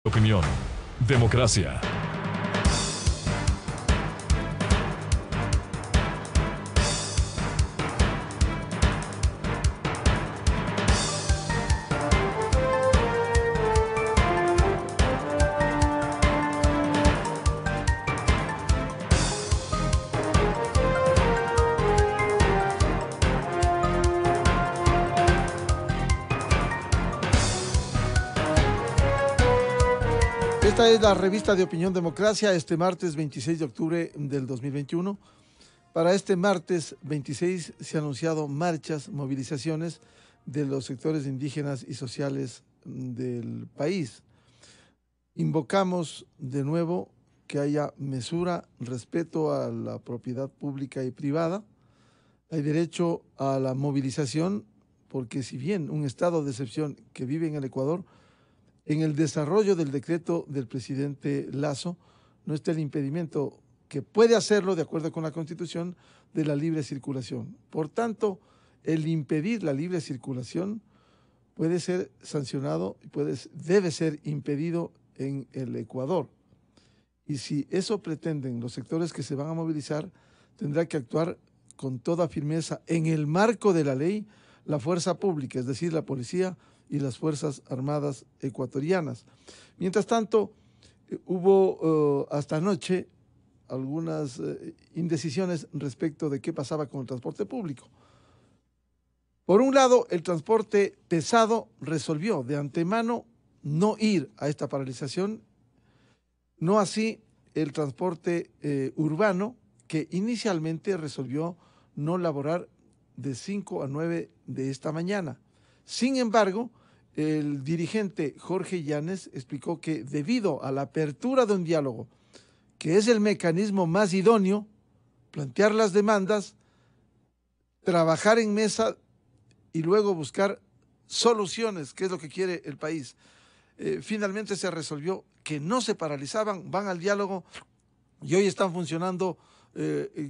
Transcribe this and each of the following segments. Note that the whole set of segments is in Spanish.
Opinión, democracia. Esta es la revista de Opinión Democracia, este martes 26 de octubre del 2021. Para este martes 26 se han anunciado marchas, movilizaciones de los sectores indígenas y sociales del país. Invocamos de nuevo que haya mesura, respeto a la propiedad pública y privada. Hay derecho a la movilización, porque si bien un estado de excepción que vive en el Ecuador, en el desarrollo del decreto del presidente Lasso no está el impedimento, que puede hacerlo de acuerdo con la Constitución, de la libre circulación. Por tanto, el impedir la libre circulación puede ser sancionado, debe ser impedido en el Ecuador. Y si eso pretenden los sectores que se van a movilizar, tendrá que actuar con toda firmeza en el marco de la ley la fuerza pública, es decir, la policía y las Fuerzas Armadas ecuatorianas. Mientras tanto, hubo hasta anoche algunas indecisiones respecto de qué pasaba con el transporte público. Por un lado, el transporte pesado resolvió de antemano no ir a esta paralización, no así el transporte urbano, que inicialmente resolvió no laborar de 5 a 9 de esta mañana. Sin embargo, el dirigente Jorge Yanes explicó que debido a la apertura de un diálogo, que es el mecanismo más idóneo, plantear las demandas, trabajar en mesa y luego buscar soluciones, que es lo que quiere el país. Finalmente se resolvió que no se paralizaban, van al diálogo y hoy están funcionando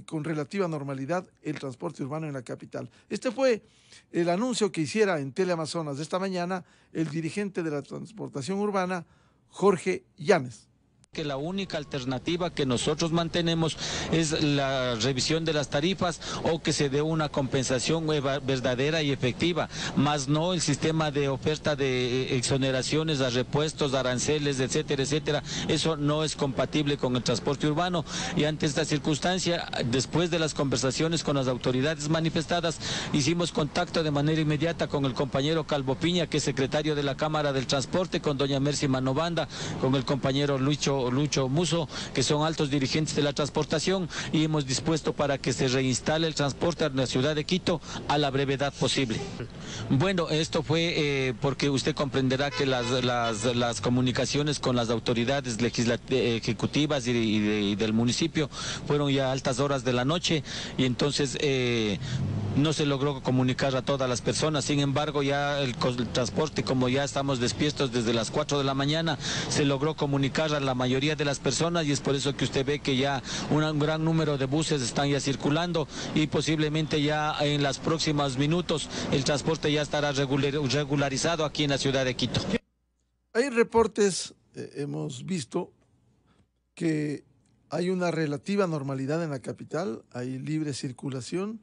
con relativa normalidad el transporte urbano en la capital. Este fue el anuncio que hiciera en Teleamazonas de esta mañana el dirigente de la transportación urbana, Jorge Yanes. Que la única alternativa que nosotros mantenemos es la revisión de las tarifas o que se dé una compensación verdadera y efectiva, más no el sistema de oferta de exoneraciones a repuestos, aranceles, etcétera, etcétera. Eso no es compatible con el transporte urbano y ante esta circunstancia, después de las conversaciones con las autoridades manifestadas, hicimos contacto de manera inmediata con el compañero Calvo Piña, que es secretario de la Cámara del Transporte, con doña Mercy Manobanda, con el compañero Lucho Muso, que son altos dirigentes de la transportación, y hemos dispuesto para que se reinstale el transporte en la ciudad de Quito a la brevedad posible. Bueno, esto fue porque usted comprenderá que las comunicaciones con las autoridades ejecutivas y del municipio fueron ya a altas horas de la noche y entonces no se logró comunicar a todas las personas. Sin embargo, ya el transporte, como ya estamos despiertos desde las 4 de la mañana, se logró comunicar a la mayoría de las personas y es por eso que usted ve que ya un gran número de buses están ya circulando y posiblemente ya en los próximos minutos el transporte ya estará regularizado aquí en la ciudad de Quito. Hay reportes, hemos visto que hay una relativa normalidad en la capital, hay libre circulación.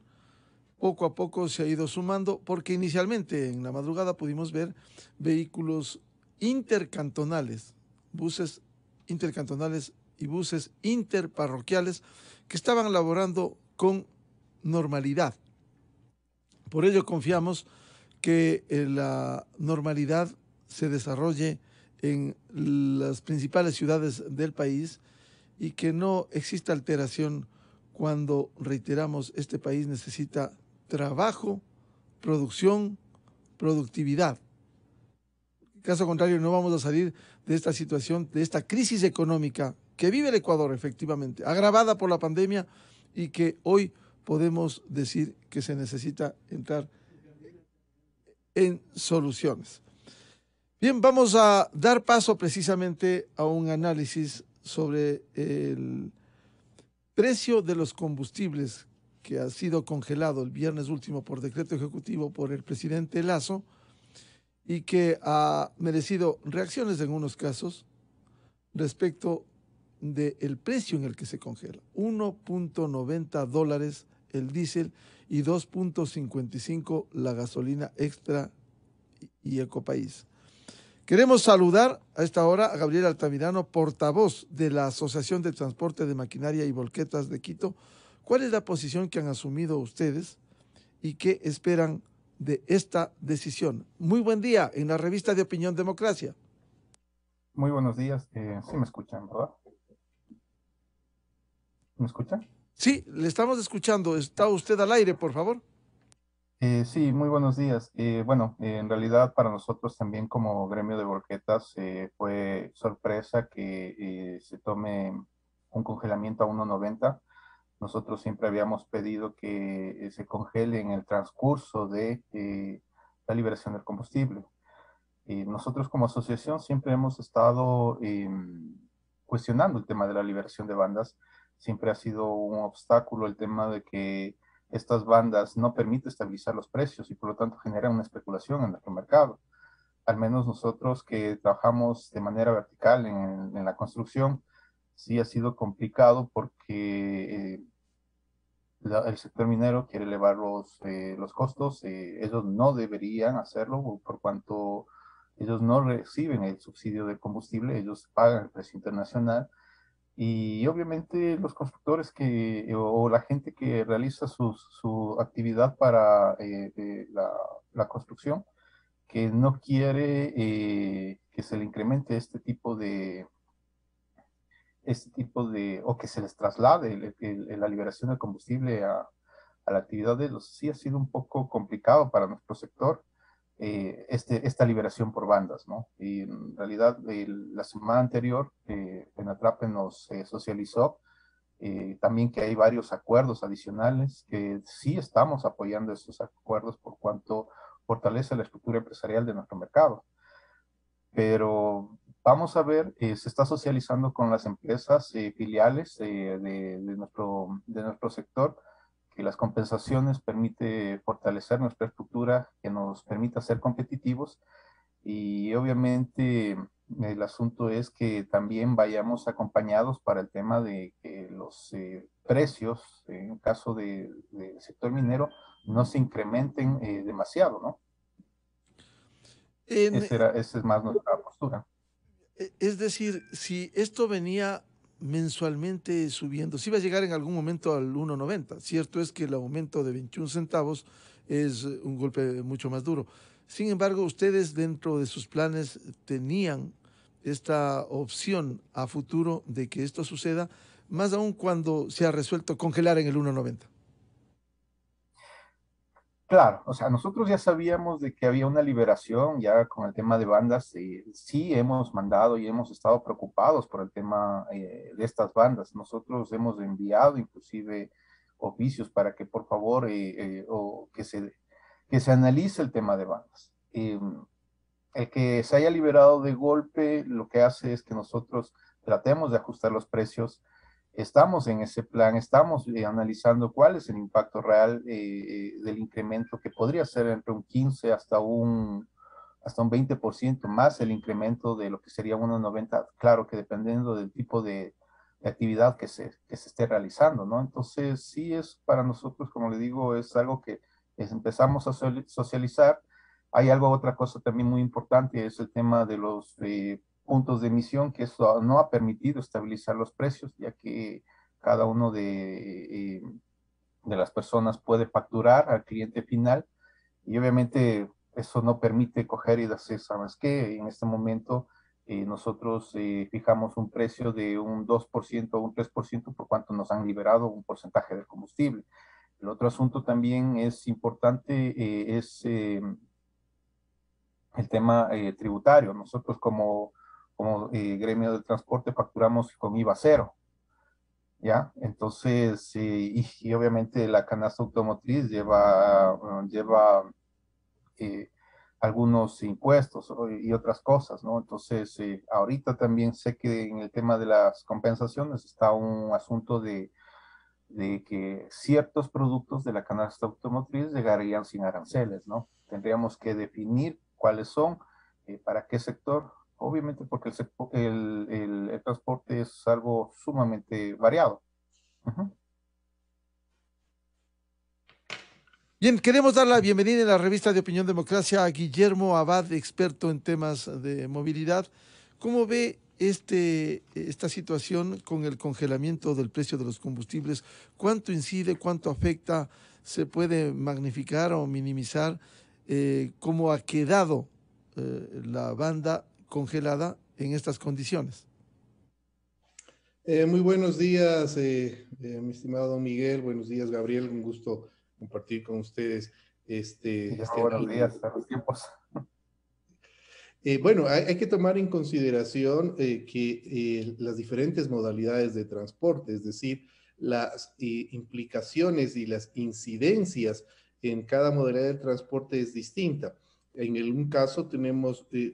Poco a poco se ha ido sumando, porque inicialmente en la madrugada pudimos ver vehículos intercantonales, buses intercantonales y buses interparroquiales que estaban laborando con normalidad. Por ello confiamos que la normalidad se desarrolle en las principales ciudades del país y que no exista alteración cuando, reiteramos, este país necesita trabajo, producción, productividad. En caso contrario, no vamos a salir de esta situación, de esta crisis económica que vive el Ecuador, efectivamente, agravada por la pandemia y que hoy podemos decir que se necesita entrar en soluciones. Bien, vamos a dar paso precisamente a un análisis sobre el precio de los combustibles que ha sido congelado el viernes último por decreto ejecutivo por el presidente Lasso y que ha merecido reacciones en unos casos, respecto del precio en el que se congela. $1.90 el diésel y 2.55 la gasolina extra y Ecopaís. Queremos saludar a esta hora a Gabriel Altamirano, portavoz de la Asociación de Transporte de Maquinaria y Volquetas de Quito. ¿Cuál es la posición que han asumido ustedes y qué esperan de esta decisión? Muy buen día en la revista de Opinión Democracia. Muy buenos días. Sí me escuchan, ¿verdad? ¿Me escuchan? Sí, le estamos escuchando. ¿Está usted al aire, por favor? Sí, muy buenos días. Bueno, en realidad para nosotros también como gremio de volquetas fue sorpresa que se tome un congelamiento a 1.90. Nosotros siempre habíamos pedido que se congele en el transcurso de la liberación del combustible. Nosotros como asociación siempre hemos estado cuestionando el tema de la liberación de bandas. Siempre ha sido un obstáculo el tema de que estas bandas no permiten estabilizar los precios y por lo tanto generan una especulación en nuestro mercado. Al menos nosotros que trabajamos de manera vertical en la construcción, sí ha sido complicado porque el sector minero quiere elevar los costos. Ellos no deberían hacerlo por cuanto ellos no reciben el subsidio del combustible, ellos pagan el precio internacional. Y obviamente los constructores o la gente que realiza su actividad para la construcción, que no quiere que se le incremente o que se les traslade la liberación del combustible a la actividad de ellos. Sí ha sido un poco complicado para nuestro sector esta liberación por bandas, ¿no? Y en realidad la semana anterior Fenatrape nos socializó también que hay varios acuerdos adicionales que sí estamos apoyando esos acuerdos por cuanto fortalece la estructura empresarial de nuestro mercado. Pero vamos a ver, se está socializando con las empresas filiales de nuestro sector, que las compensaciones permite fortalecer nuestra estructura, que nos permita ser competitivos y obviamente el asunto es que también vayamos acompañados para el tema de que los precios, en caso del sector minero, no se incrementen demasiado, ¿no? En, Esa es más nuestra postura. es decir, si esto venía mensualmente subiendo, si iba a llegar en algún momento al 1.90. Cierto es que el aumento de 21 centavos es un golpe mucho más duro. Sin embargo, ustedes dentro de sus planes tenían esta opción a futuro de que esto suceda, más aún cuando se ha resuelto congelar en el 1.90. Claro, o sea, nosotros ya sabíamos de que había una liberación ya con el tema de bandas, sí hemos mandado y hemos estado preocupados por el tema de estas bandas. Nosotros hemos enviado inclusive oficios para que por favor que se analice el tema de bandas. El que se haya liberado de golpe lo que hace es que nosotros tratemos de ajustar los precios. Estamos en ese plan, estamos analizando cuál es el impacto real del incremento, que podría ser entre un 15 hasta un 20% más el incremento de lo que sería 1.90, claro que dependiendo del tipo de actividad que se esté realizando, ¿no? Entonces, sí es para nosotros, como le digo, es algo que empezamos a socializar. Hay otra cosa también muy importante, es el tema de los puntos de emisión, que eso no ha permitido estabilizar los precios, ya que cada uno de las personas puede facturar al cliente final y obviamente eso no permite coger y decir, ¿sabes qué? En este momento nosotros fijamos un precio de un 2% o un 3% por cuanto nos han liberado un porcentaje del combustible. El otro asunto también es importante, es el tema tributario. Nosotros como gremio de transporte facturamos con IVA cero, ¿ya? Entonces, y obviamente la canasta automotriz lleva eh, algunos impuestos y otras cosas, ¿no? Entonces, ahorita también sé que en el tema de las compensaciones está un asunto de que ciertos productos de la canasta automotriz llegarían sin aranceles, ¿no? Tendríamos que definir cuáles son, para qué sector, obviamente porque el el transporte es algo sumamente variado. Ujú. Bien, queremos dar la bienvenida en la revista de Opinión Democracia a Guillermo Abad, experto en temas de movilidad. ¿Cómo ve esta situación con el congelamiento del precio de los combustibles? ¿Cuánto incide, cuánto afecta? ¿Se puede magnificar o minimizar cómo ha quedado la banda congelada en estas condiciones? Muy buenos días, mi estimado don Miguel. Buenos días, Gabriel. Un gusto compartir con ustedes este Buenos análisis. días, a los tiempos. Bueno, hay que tomar en consideración que las diferentes modalidades de transporte, es decir, las implicaciones y las incidencias en cada modalidad de transporte es distinta. Un caso tenemos en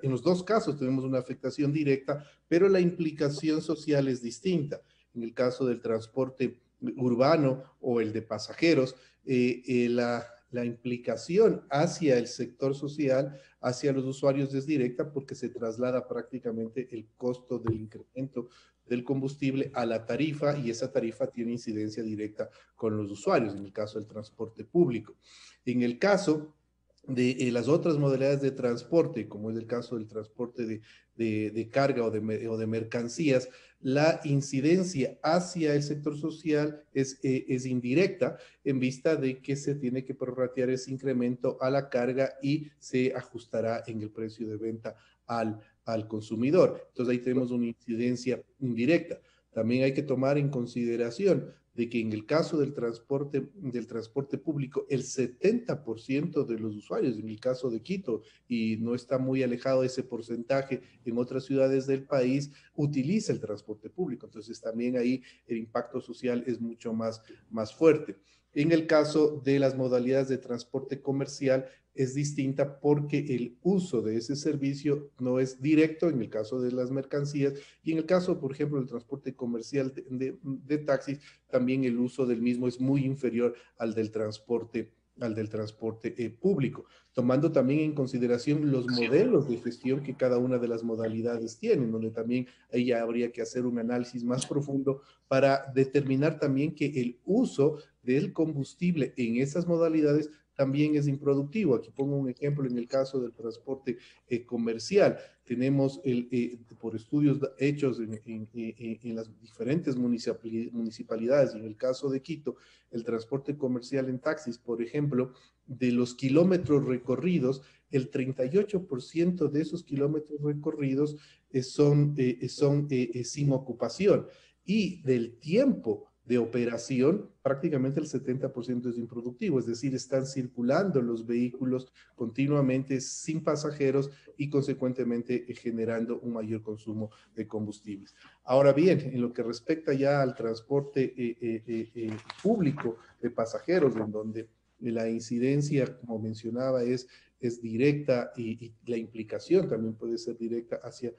los dos casos tenemos una afectación directa, pero la implicación social es distinta. En el caso del transporte urbano o el de pasajeros, la implicación hacia el sector social, hacia los usuarios es directa porque se traslada prácticamente el costo del incremento del combustible a la tarifa y esa tarifa tiene incidencia directa con los usuarios, en el caso del transporte público. En el caso de las otras modalidades de transporte, como es el caso del transporte de carga o de mercancías, la incidencia hacia el sector social es indirecta en vista de que se tiene que prorratear ese incremento a la carga y se ajustará en el precio de venta al consumidor. Entonces ahí tenemos una incidencia indirecta. También hay que tomar en consideración de que en el caso del transporte público, el 70% de los usuarios, en el caso de Quito, y no está muy alejado ese porcentaje en otras ciudades del país, utiliza el transporte público. Entonces también ahí el impacto social es mucho más fuerte. En el caso de las modalidades de transporte comercial, es distinta porque el uso de ese servicio no es directo en el caso de las mercancías y en el caso, por ejemplo, del transporte comercial de taxis, también el uso del mismo es muy inferior al del transporte público, tomando también en consideración los modelos de gestión que cada una de las modalidades tienen, donde también ahí ya habría que hacer un análisis más profundo para determinar también que el uso del combustible en esas modalidades también es improductivo. Aquí pongo un ejemplo en el caso del transporte comercial. Tenemos, por estudios hechos en las diferentes municipalidades, y en el caso de Quito, el transporte comercial en taxis, por ejemplo, de los kilómetros recorridos, el 38% de esos kilómetros recorridos son sin ocupación. Y del tiempo de operación, prácticamente el 70% es improductivo, es decir, están circulando los vehículos continuamente sin pasajeros y consecuentemente generando un mayor consumo de combustibles. Ahora bien, en lo que respecta ya al transporte público de pasajeros, en donde la incidencia, como mencionaba, es directa y la implicación también puede ser directa hacia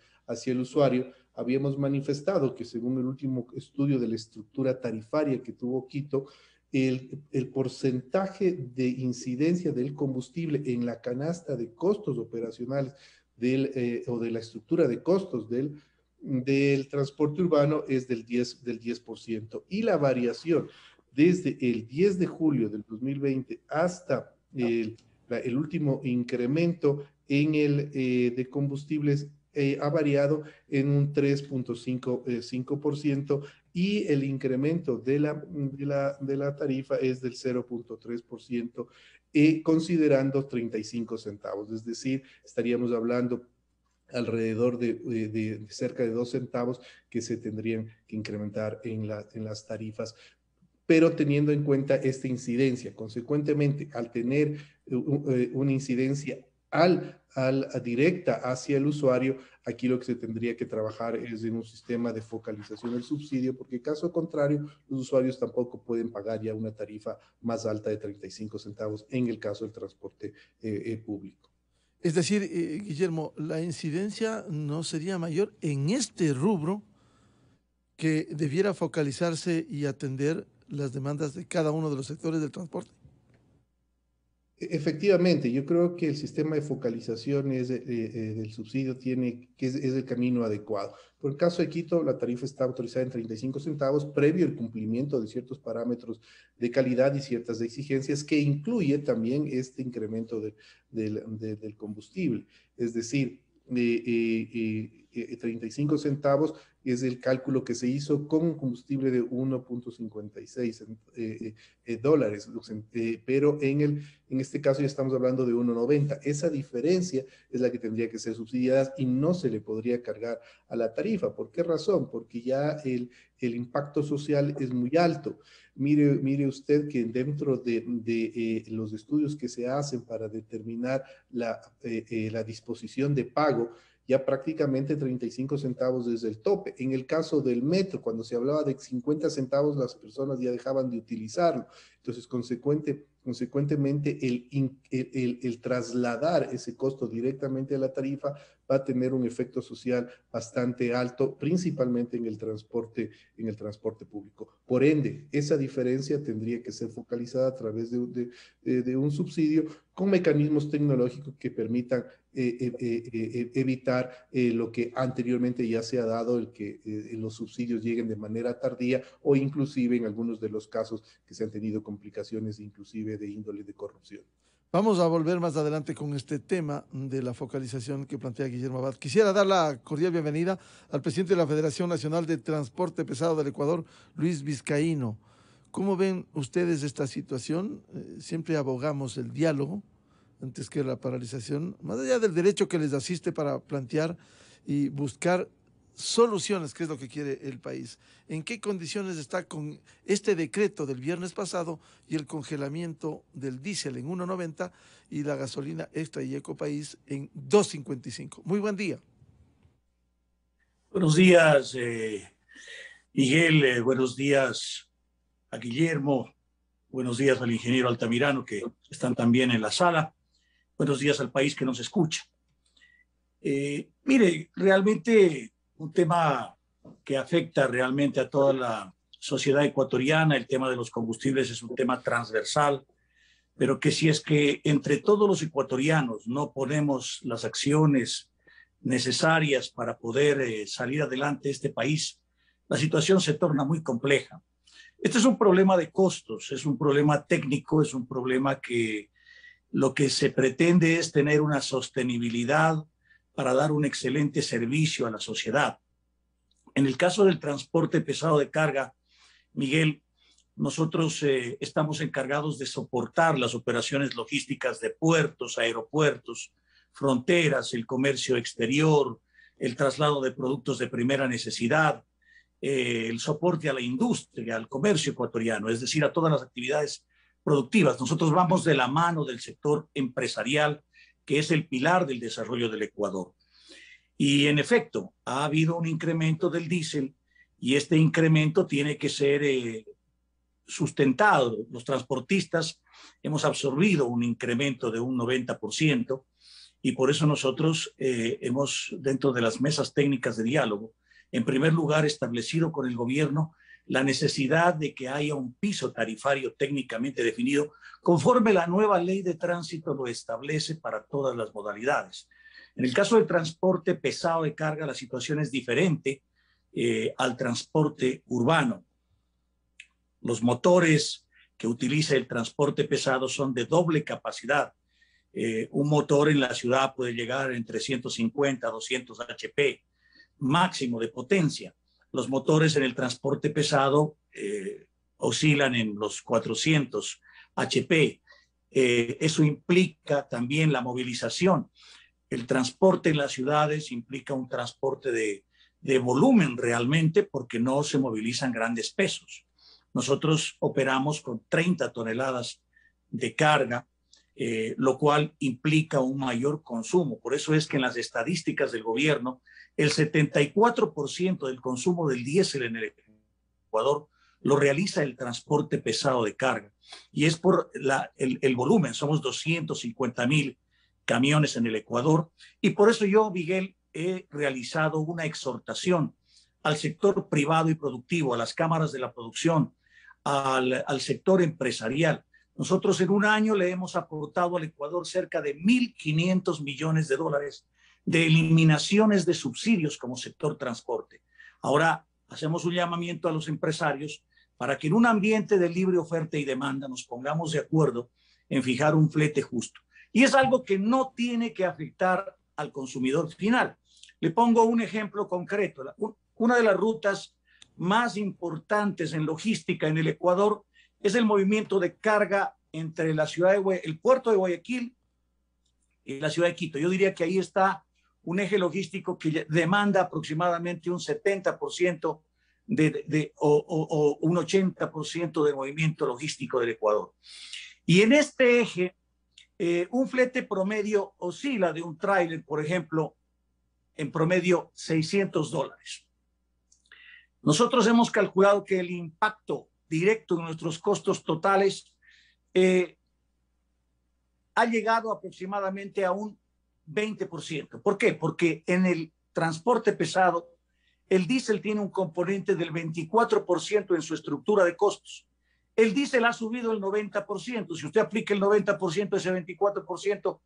el usuario. Habíamos manifestado que según el último estudio de la estructura tarifaria que tuvo Quito, el porcentaje de incidencia del combustible en la canasta de costos operacionales o de la estructura de costos del transporte urbano es del 10%. Y la variación desde el 10 de julio del 2020 hasta el último incremento en el de combustibles ha variado en un 3.5% y el incremento de la tarifa es del 0.3%, considerando 35 centavos. Es decir, estaríamos hablando alrededor de cerca de 2 centavos que se tendrían que incrementar en las tarifas, pero teniendo en cuenta esta incidencia. Consecuentemente, al tener una incidencia directa hacia el usuario, aquí lo que se tendría que trabajar es en un sistema de focalización del subsidio, porque caso contrario, los usuarios tampoco pueden pagar ya una tarifa más alta de 35 centavos en el caso del transporte público. Es decir, Guillermo, la incidencia no sería mayor en este rubro que debiera focalizarse y atender las demandas de cada uno de los sectores del transporte. Efectivamente, yo creo que el sistema de focalización del subsidio es el camino adecuado. Por el caso de Quito, la tarifa está autorizada en 35 centavos previo el cumplimiento de ciertos parámetros de calidad y ciertas exigencias que incluye también este incremento del combustible. Es decir, 35 centavos es el cálculo que se hizo con un combustible de 1.56 dólares, pero en este caso ya estamos hablando de 1.90. Esa diferencia es la que tendría que ser subsidiada y no se le podría cargar a la tarifa. ¿Por qué razón? Porque ya el impacto social es muy alto. Mire usted que dentro de los estudios que se hacen para determinar la disposición de pago, ya prácticamente 35 centavos es el tope. En el caso del metro, cuando se hablaba de 50 centavos, las personas ya dejaban de utilizarlo. Entonces, consecuentemente, el trasladar ese costo directamente a la tarifa va a tener un efecto social bastante alto, principalmente en el transporte público. Por ende, esa diferencia tendría que ser focalizada a través de un subsidio con mecanismos tecnológicos que permitan evitar lo que anteriormente ya se ha dado, el que los subsidios lleguen de manera tardía o inclusive en algunos de los casos que se han tenido complicaciones inclusive de índole de corrupción. Vamos a volver más adelante con este tema de la focalización que plantea Guillermo Abad. Quisiera dar la cordial bienvenida al presidente de la Federación Nacional de Transporte Pesado del Ecuador, Luis Vizcaíno. ¿Cómo ven ustedes esta situación? Siempre abogamos el diálogo antes que la paralización, más allá del derecho que les asiste para plantear y buscar soluciones, que es lo que quiere el país. ¿En qué condiciones está con este decreto del viernes pasado y el congelamiento del diésel en 1.90 y la gasolina extra y Ecopaís en 2.55? Muy buen día. Buenos días, Miguel. Buenos días a Guillermo. Buenos días al ingeniero Altamirano, que están también en la sala. Buenos días al país que nos escucha. Mire, realmente un tema que afecta realmente a toda la sociedad ecuatoriana, el tema de los combustibles es un tema transversal, pero que si es que entre todos los ecuatorianos no ponemos las acciones necesarias para poder salir adelante este país, la situación se torna muy compleja. Este es un problema de costos, es un problema técnico, es un problema que lo que se pretende es tener una sostenibilidad para dar un excelente servicio a la sociedad. En el caso del transporte pesado de carga, Miguel, nosotros estamos encargados de soportar las operaciones logísticas de puertos, aeropuertos, fronteras, el comercio exterior, el traslado de productos de primera necesidad, el soporte a la industria, al comercio ecuatoriano, es decir, a todas las actividades productivas. Nosotros vamos de la mano del sector empresarial, que es el pilar del desarrollo del Ecuador. Y en efecto, ha habido un incremento del diésel y este incremento tiene que ser sustentado. Los transportistas hemos absorbido un incremento de un 90% y por eso nosotros hemos, dentro de las mesas técnicas de diálogo, en primer lugar establecido con el gobierno la necesidad de que haya un piso tarifario técnicamente definido conforme la nueva ley de tránsito lo establece para todas las modalidades. En el caso del transporte pesado de carga, la situación es diferente al transporte urbano. Los motores que utiliza el transporte pesado son de doble capacidad. Un motor en la ciudad puede llegar entre 150 a 200 HP máximo de potencia. Los motores en el transporte pesado oscilan en los 400 HP. Eso implica también la movilización. El transporte en las ciudades implica un transporte de volumen realmente porque no se movilizan grandes pesos. Nosotros operamos con 30 toneladas de carga, lo cual implica un mayor consumo. Por eso es que en las estadísticas del gobierno, el 74% del consumo del diésel en el Ecuador lo realiza el transporte pesado de carga. Y es por el volumen, somos 250,000 camiones en el Ecuador. Y por eso yo, Miguel, he realizado una exhortación al sector privado y productivo, a las cámaras de la producción, al sector empresarial, Nosotros en un año le hemos aportado al Ecuador cerca de 1.500 millones de dólares de eliminaciones de subsidios como sector transporte. Ahora hacemos un llamamiento a los empresarios para que en un ambiente de libre oferta y demanda nos pongamos de acuerdo en fijar un flete justo. Y es algo que no tiene que afectar al consumidor final. Le pongo un ejemplo concreto. Una de las rutas más importantes en logística en el Ecuador es el movimiento de carga entre el puerto de Guayaquil y la ciudad de Quito. Yo diría que ahí está un eje logístico que demanda aproximadamente un 70% o un 80% del movimiento logístico del Ecuador. Y en este eje, un flete promedio oscila de un tráiler, por ejemplo, en promedio $600. Nosotros hemos calculado que el impacto directo en nuestros costos totales ha llegado aproximadamente a un 20%. ¿Por qué? Porque en el transporte pesado, el diésel tiene un componente del 24% en su estructura de costos. El diésel ha subido el 90%. Si usted aplica el 90%, ese 24%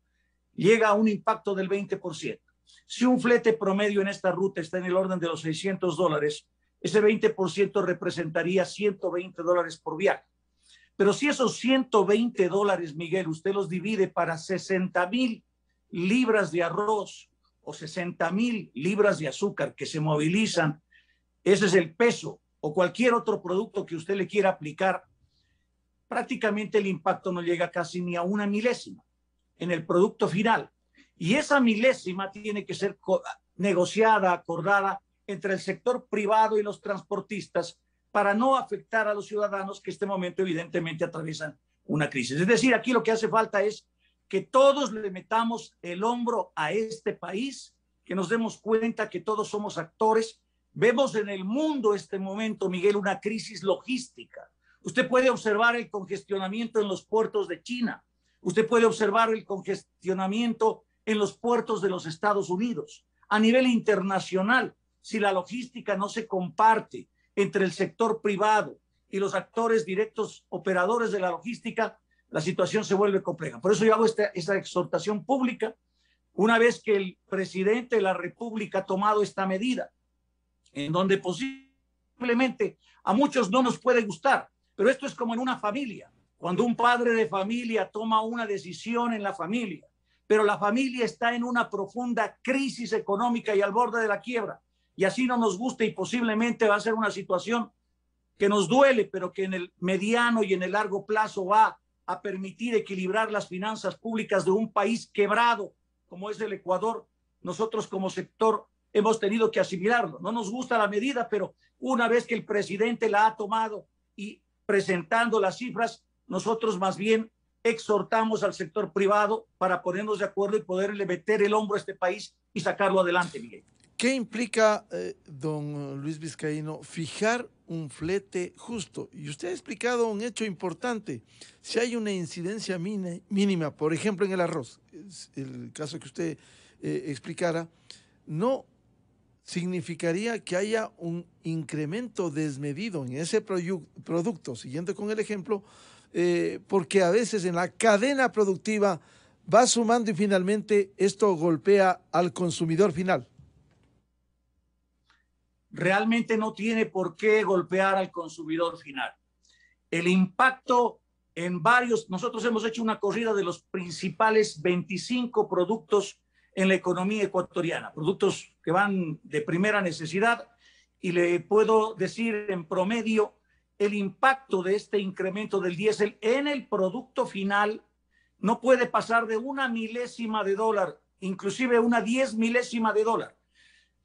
llega a un impacto del 20%. Si un flete promedio en esta ruta está en el orden de los $600, ese 20% representaría $120 por viaje. Pero si esos $120, Miguel, usted los divide para 60,000 libras de arroz o 60,000 libras de azúcar que se movilizan, ese es el peso, o cualquier otro producto que usted le quiera aplicar, prácticamente el impacto no llega casi ni a una milésima en el producto final. Y esa milésima tiene que ser negociada, acordada entre el sector privado y los transportistas para no afectar a los ciudadanos que en este momento evidentemente atraviesan una crisis. Es decir, aquí lo que hace falta es que todos le metamos el hombro a este país, que nos demos cuenta que todos somos actores. Vemos en el mundo este momento, Miguel, una crisis logística. Usted puede observar el congestionamiento en los puertos de China. Usted puede observar el congestionamiento en los puertos de los Estados Unidos. A nivel internacional, si la logística no se comparte entre el sector privado y los actores directos operadores de la logística, la situación se vuelve compleja. Por eso yo hago esta exhortación pública, una vez que el presidente de la República ha tomado esta medida, en donde posiblemente a muchos no nos puede gustar, pero esto es como en una familia. Cuando un padre de familia toma una decisión en la familia, pero la familia está en una profunda crisis económica y al borde de la quiebra, y así no nos gusta y posiblemente va a ser una situación que nos duele, pero que en el mediano y en el largo plazo va a permitir equilibrar las finanzas públicas de un país quebrado como es el Ecuador. Nosotros como sector hemos tenido que asimilarlo. No nos gusta la medida, pero una vez que el presidente la ha tomado y presentando las cifras, nosotros más bien exhortamos al sector privado para ponernos de acuerdo y poderle meter el hombro a este país y sacarlo adelante, Miguel. ¿Qué implica, don Luis Vizcaíno, fijar un flete justo? Y usted ha explicado un hecho importante. Si hay una incidencia mínima, por ejemplo, en el arroz, el caso que usted explicara, no significaría que haya un incremento desmedido en ese producto, siguiendo con el ejemplo, porque a veces en la cadena productiva va sumando y finalmente esto golpea al consumidor final. Realmente no tiene por qué golpear al consumidor final. El impacto en nosotros hemos hecho una corrida de los principales 25 productos en la economía ecuatoriana, productos que van de primera necesidad, y le puedo decir en promedio el impacto de este incremento del diésel en el producto final no puede pasar de una milésima de dólar, inclusive una 10 milésima de dólar.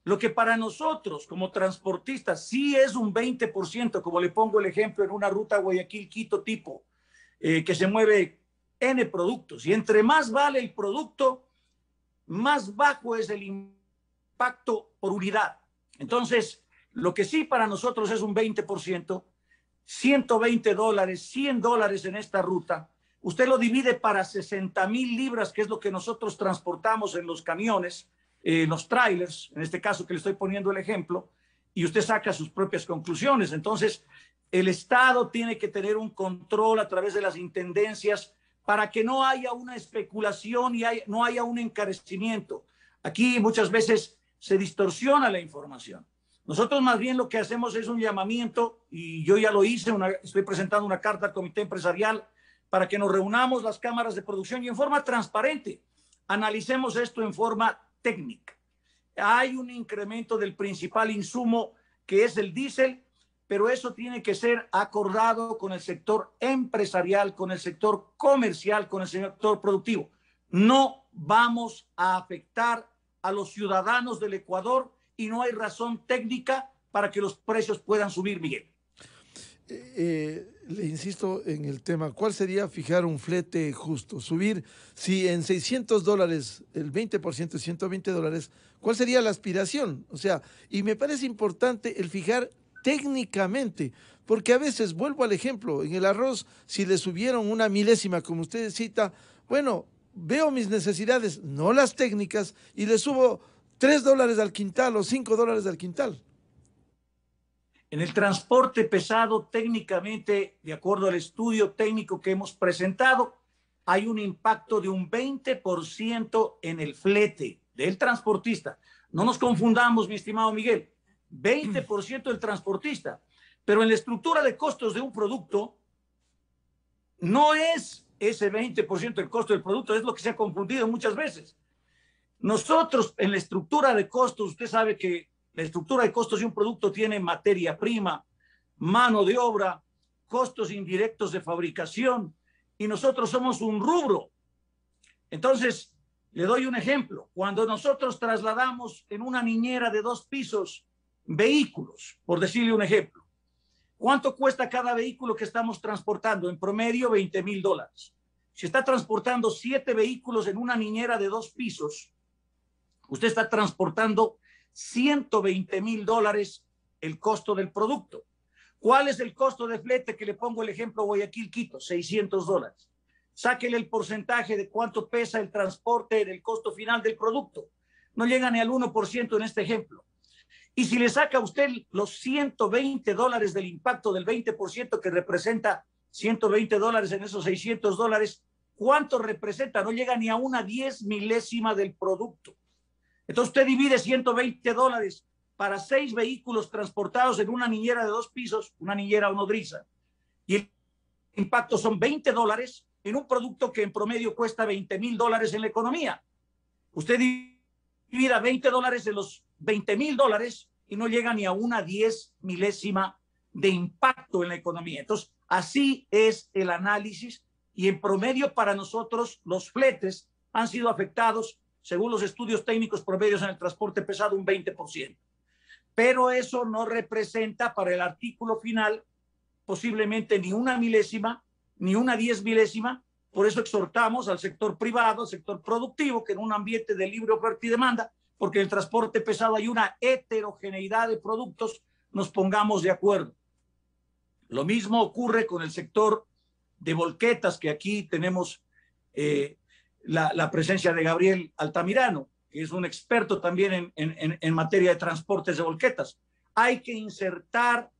Lo que para nosotros como transportistas sí es un 20%, como le pongo el ejemplo en una ruta Guayaquil-Quito tipo, que se mueve N productos. Y entre más vale el producto, más bajo es el impacto por unidad. Entonces, lo que sí para nosotros es un 20%, $120, $100 en esta ruta. Usted lo divide para 60,000 libras, que es lo que nosotros transportamos en los camiones, los trailers, en este caso que le estoy poniendo el ejemplo, y usted saca sus propias conclusiones. Entonces, El Estado tiene que tener un control a través de las intendencias para que no haya una especulación y no haya un encarecimiento. Aquí muchas veces se distorsiona la información. Nosotros más bien lo que hacemos es un llamamiento, y yo ya lo hice, estoy presentando una carta al comité empresarial para que nos reunamos las cámaras de producción y en forma transparente analicemos esto en forma técnica. Hay un incremento del principal insumo que es el diésel, pero eso tiene que ser acordado con el sector empresarial, con el sector comercial, con el sector productivo. No vamos a afectar a los ciudadanos del Ecuador y no hay razón técnica para que los precios puedan subir, Miguel. Le insisto en el tema, ¿cuál sería fijar un flete justo? Subir, si en $600 el 20% es $120, ¿cuál sería la aspiración? O sea, y me parece importante el fijar técnicamente, porque a veces, vuelvo al ejemplo, en el arroz, si le subieron una milésima, como usted cita, bueno, veo mis necesidades, no las técnicas, y le subo $3 al quintal o $5 al quintal. En el transporte pesado, técnicamente, de acuerdo al estudio técnico que hemos presentado, hay un impacto de un 20% en el flete del transportista. No nos confundamos, mi estimado Miguel, 20% del transportista, pero en la estructura de costos de un producto no es ese 20% del costo del producto, es lo que se ha confundido muchas veces. Nosotros en la estructura de costos, usted sabe que la estructura de costos de un producto tiene materia prima, mano de obra, costos indirectos de fabricación, y nosotros somos un rubro. Entonces, le doy un ejemplo. Cuando nosotros trasladamos en una niñera de 2 pisos vehículos, por decirle un ejemplo, ¿cuánto cuesta cada vehículo que estamos transportando? En promedio, $20,000. Si está transportando 7 vehículos en una niñera de 2 pisos, usted está transportando $120,000 el costo del producto. ¿Cuál es el costo de flete? Que le pongo el ejemplo Guayaquil-Quito, $600. Sáquele el porcentaje de cuánto pesa el transporte del costo final del producto. No llega ni al 1% en este ejemplo. Y si le saca a usted los $120 del impacto del 20% que representa $120 en esos $600, ¿cuánto representa? No llega ni a una 10 milésima del producto. Entonces usted divide $120 para 6 vehículos transportados en una niñera de 2 pisos, una niñera o nodriza. Y el impacto son $20 en un producto que en promedio cuesta $20,000 en la economía. Usted divida $20 de los $20,000 y no llega ni a una 10 milésima de impacto en la economía. Entonces, así es el análisis y en promedio para nosotros los fletes han sido afectados, según los estudios técnicos promedios en el transporte pesado, un 20%. Pero eso no representa para el artículo final posiblemente ni una milésima, ni una 10 milésima. Por eso exhortamos al sector privado, al sector productivo, que en un ambiente de libre oferta y demanda, porque en el transporte pesado hay una heterogeneidad de productos, nos pongamos de acuerdo. Lo mismo ocurre con el sector de volquetas, que aquí tenemos la presencia de Gabriel Altamirano, que es un experto también en materia de transportes de volquetas. Hay que insertar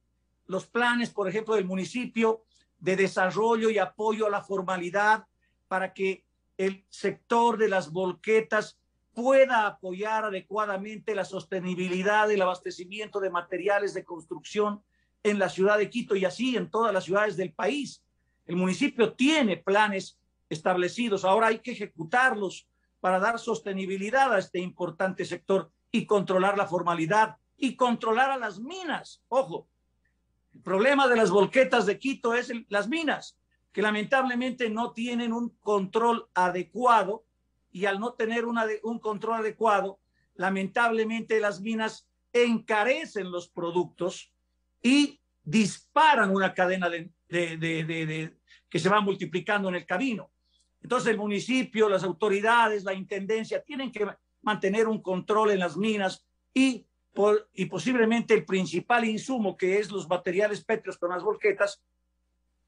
los planes, por ejemplo, del municipio de desarrollo y apoyo a la formalidad para que el sector de las volquetas pueda apoyar adecuadamente la sostenibilidad del abastecimiento de materiales de construcción en la ciudad de Quito y así en todas las ciudades del país. El municipio tiene planes establecidos, ahora hay que ejecutarlos para dar sostenibilidad a este importante sector y controlar la formalidad y controlar a las minas. Ojo, el problema de las volquetas de Quito es las minas, que lamentablemente no tienen un control adecuado, y al no tener un control adecuado, lamentablemente las minas encarecen los productos y disparan una cadena que se va multiplicando en el camino. Entonces el municipio, las autoridades, la intendencia tienen que mantener un control en las minas y posiblemente el principal insumo, que es los materiales pétreos con las volquetas,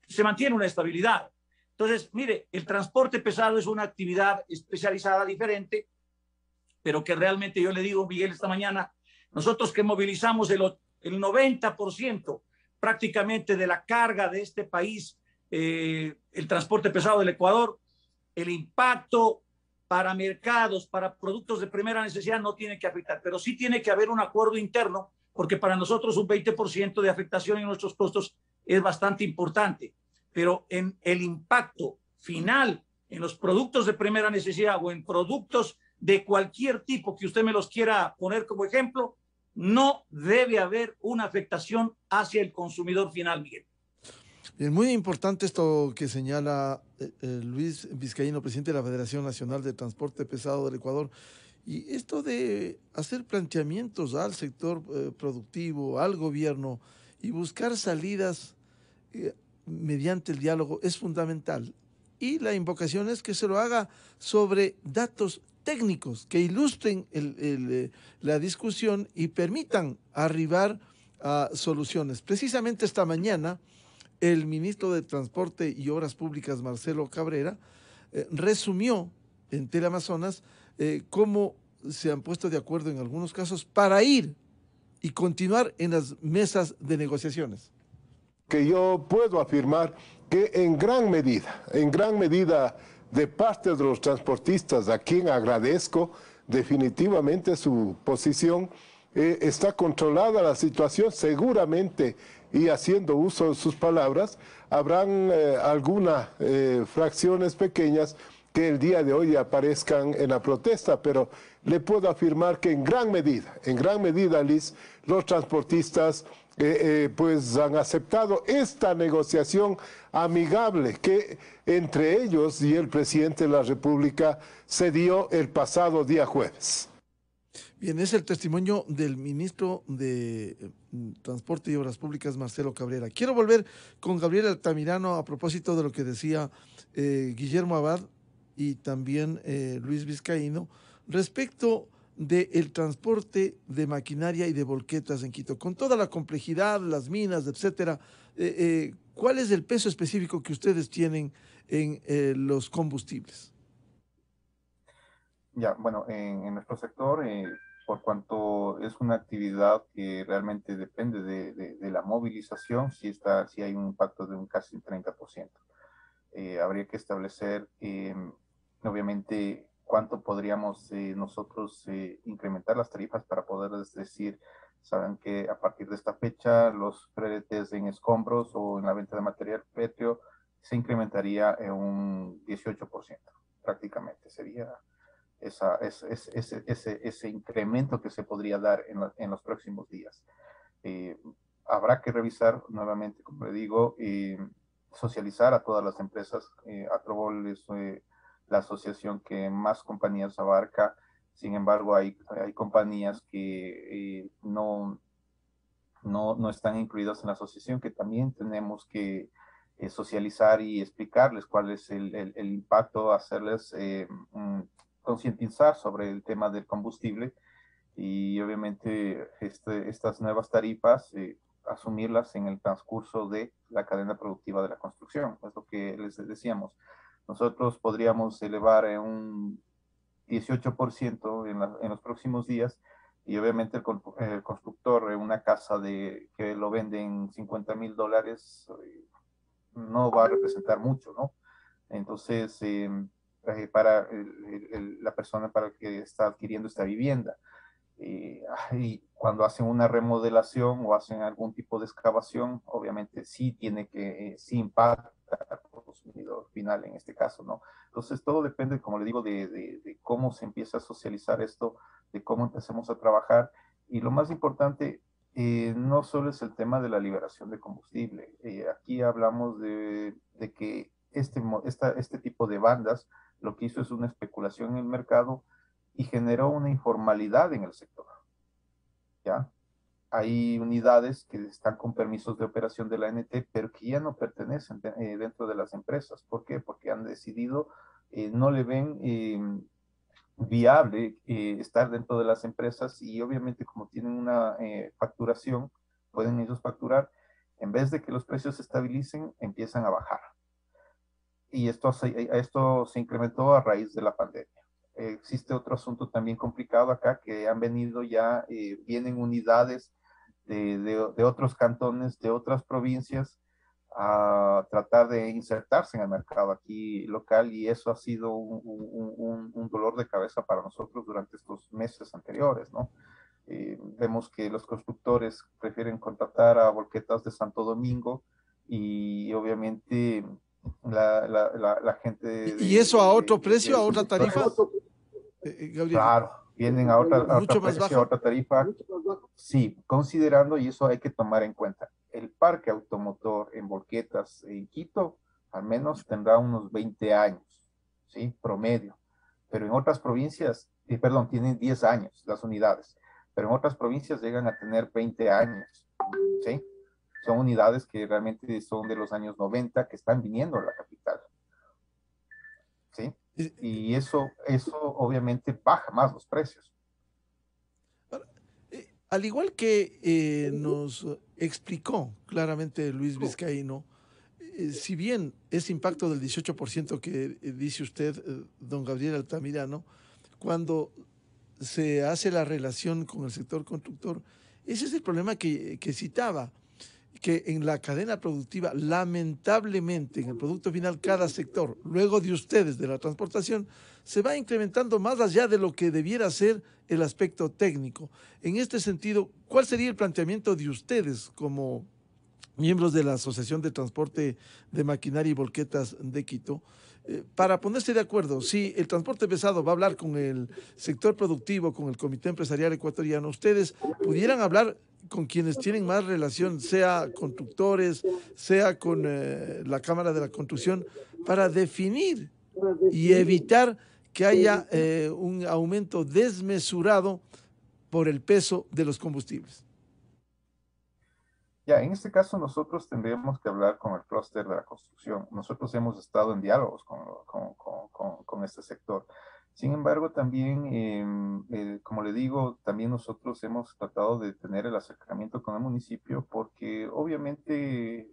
se mantiene una estabilidad. Entonces, mire, el transporte pesado es una actividad especializada diferente, pero que realmente yo le digo, Miguel, esta mañana, nosotros que movilizamos el 90% prácticamente de la carga de este país, el transporte pesado del Ecuador, el impacto para mercados, para productos de primera necesidad no tiene que afectar, pero sí tiene que haber un acuerdo interno, porque para nosotros un 20% de afectación en nuestros costos es bastante importante, pero en el impacto final en los productos de primera necesidad o en productos de cualquier tipo que usted me los quiera poner como ejemplo, no debe haber una afectación hacia el consumidor final, Miguel. Es muy importante esto que señala Luis Vizcaíno, presidente de la Federación Nacional de Transporte Pesado del Ecuador, y esto de hacer planteamientos al sector productivo, al gobierno, y buscar salidas mediante el diálogo es fundamental. Y la invocación es que se lo haga sobre datos técnicos que ilustren la discusión y permitan arribar a soluciones. Precisamente esta mañana, el ministro de Transporte y Obras Públicas, Marcelo Cabrera, resumió en Teleamazonas cómo se han puesto de acuerdo en algunos casos para ir y continuar en las mesas de negociaciones. Que yo puedo afirmar que en gran medida de parte de los transportistas, a quien agradezco definitivamente su posición, está controlada la situación seguramente, y haciendo uso de sus palabras, habrán algunas fracciones pequeñas que el día de hoy aparezcan en la protesta, pero le puedo afirmar que en gran medida, Liz, los transportistas pues han aceptado esta negociación amigable que entre ellos y el presidente de la República se dio el pasado día jueves. Bien, es el testimonio del ministro de Transporte y Obras Públicas, Marcelo Cabrera. Quiero volver con Gabriel Altamirano a propósito de lo que decía Guillermo Abad y también Luis Vizcaíno respecto del transporte de maquinaria y de volquetas en Quito. Con toda la complejidad, las minas, etcétera, ¿cuál es el peso específico que ustedes tienen en los combustibles? Ya, bueno, en nuestro sector, por cuanto es una actividad que realmente depende de la movilización, sí hay un impacto de un casi 30%. Habría que establecer, obviamente, cuánto podríamos nosotros incrementar las tarifas para poder decir, saben que a partir de esta fecha los fretes en escombros o en la venta de material pétreo se incrementaría en un 18%, prácticamente sería ese incremento que se podría dar en los próximos días. Habrá que revisar nuevamente, como le digo, socializar a todas las empresas. Atrobol es la asociación que más compañías abarca. Sin embargo, hay compañías que no están incluidas en la asociación, que también tenemos que socializar y explicarles cuál es el impacto, hacerles concientizar sobre el tema del combustible y obviamente estas nuevas tarifas asumirlas en el transcurso de la cadena productiva de la construcción. Es lo que les decíamos. Nosotros podríamos elevar en un 18% en los próximos días y obviamente el constructor, una casa que lo vende en $50,000, no va a representar mucho, ¿no? Entonces, para la persona para la que está adquiriendo esta vivienda. Y cuando hacen una remodelación o hacen algún tipo de excavación, obviamente sí sí impacta al consumidor final en este caso, ¿no? Entonces todo depende, como le digo, de cómo se empieza a socializar esto, de cómo empecemos a trabajar. Y lo más importante, no solo es el tema de la liberación de combustible. Aquí hablamos de que este tipo de bandas lo que hizo es una especulación en el mercado y generó una informalidad en el sector. ¿Ya? Hay unidades que están con permisos de operación de la ANT, pero que ya no pertenecen dentro de las empresas. ¿Por qué? Porque han decidido, no le ven viable estar dentro de las empresas y obviamente como tienen una facturación, pueden ellos facturar, en vez de que los precios se estabilicen, empiezan a bajar. Y esto se incrementó a raíz de la pandemia. Existe otro asunto también complicado acá, que han venido ya, vienen unidades de otros cantones, de otras provincias, a tratar de insertarse en el mercado aquí local, y eso ha sido un dolor de cabeza para nosotros durante estos meses anteriores, ¿no? Vemos que los constructores prefieren contratar a Volquetas de Santo Domingo, y obviamente la gente ¿Y eso a otro precio, a otra tarifa, Gabriel? Claro, vienen a Mucho otra más precio, a baja. otra tarifa. Sí, considerando, y eso hay que tomar en cuenta, el parque automotor en Volquetas, en Quito, al menos tendrá unos 20 años, ¿sí? Promedio. Pero en otras provincias, perdón, tienen 10 años las unidades, pero en otras provincias llegan a tener 20 años, ¿sí? Son unidades que realmente son de los años 90 que están viniendo a la capital, ¿sí? Y eso obviamente baja más los precios. Al igual que nos explicó claramente Luis Vizcaíno, si bien ese impacto del 18% que dice usted, don Gabriel Altamirano, cuando se hace la relación con el sector constructor, ese es el problema que citaba, que en la cadena productiva, lamentablemente, en el producto final, cada sector, luego de ustedes, de la transportación, se va incrementando más allá de lo que debiera ser el aspecto técnico. En este sentido, ¿cuál sería el planteamiento de ustedes como miembros de la Asociación de Transporte de Maquinaria y Volquetas de Quito, para ponerse de acuerdo? Si el transporte pesado va a hablar con el sector productivo, con el Comité Empresarial Ecuatoriano, ustedes pudieran hablar con quienes tienen más relación, sea constructores, sea con la Cámara de la Construcción, para definir y evitar que haya un aumento desmesurado por el peso de los combustibles. Ya, en este caso nosotros tendríamos que hablar con el clúster de la construcción. Nosotros hemos estado en diálogos con este sector. Sin embargo, también, como le digo, también nosotros hemos tratado de tener el acercamiento con el municipio, porque obviamente,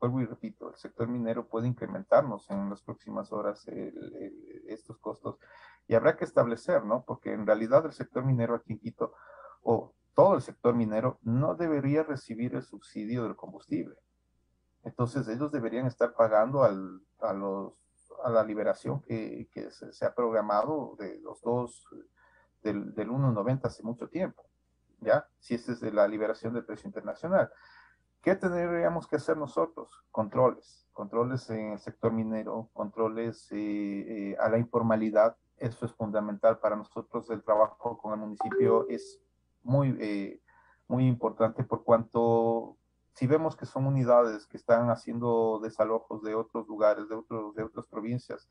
vuelvo y repito, el sector minero puede incrementarnos en las próximas horas estos costos, y habrá que establecer, ¿no? Porque en realidad el sector minero aquí en Quito, o todo el sector minero, no debería recibir el subsidio del combustible. Entonces ellos deberían estar pagando a la liberación que se ha programado de los dos, del 1,90 hace mucho tiempo, ¿ya? Si esta es de la liberación del precio internacional. ¿Qué tendríamos que hacer nosotros? Controles en el sector minero, controles a la informalidad. Eso es fundamental para nosotros. El trabajo con el municipio es muy importante, por cuanto si vemos que son unidades que están haciendo desalojos de otros lugares, de otras provincias,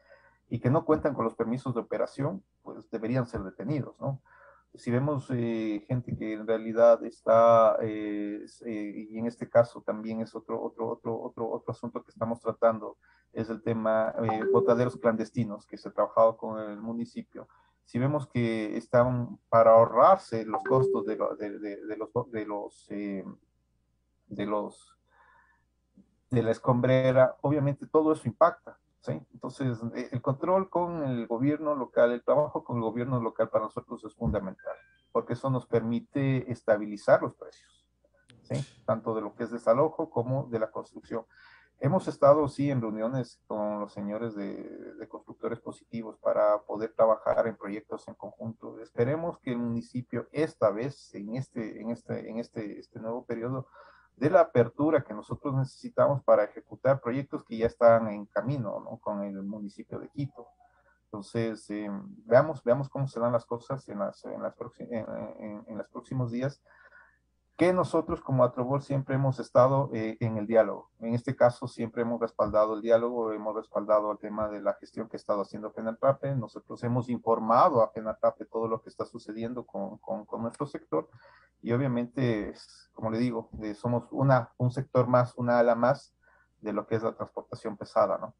y que no cuentan con los permisos de operación, pues deberían ser detenidos, ¿no? Si vemos gente que en realidad está, y en este caso también es otro asunto que estamos tratando, es el tema botaderos clandestinos que se ha trabajado con el municipio. Si vemos que están para ahorrarse los costos de la escombrera, obviamente todo eso impacta, ¿sí? Entonces, el control con el gobierno local, el trabajo con el gobierno local para nosotros es fundamental, porque eso nos permite estabilizar los precios, ¿sí? Tanto de lo que es desalojo como de la construcción. Hemos estado, sí, en reuniones con los señores de constructores positivos para poder trabajar en proyectos en conjunto. Esperemos que el municipio esta vez, en este nuevo periodo, de la apertura que nosotros necesitamos para ejecutar proyectos que ya están en camino, ¿no? Con el municipio de Quito. Entonces, veamos cómo se dan las cosas en los próximos días, que nosotros como Atrobol siempre hemos estado en el diálogo. En este caso siempre hemos respaldado el diálogo, hemos respaldado el tema de la gestión que ha estado haciendo FENATRAPE. Nosotros hemos informado a FENATRAPE todo lo que está sucediendo con nuestro sector, y obviamente, como le digo, somos un sector más, una ala más de lo que es la transportación pesada, ¿no?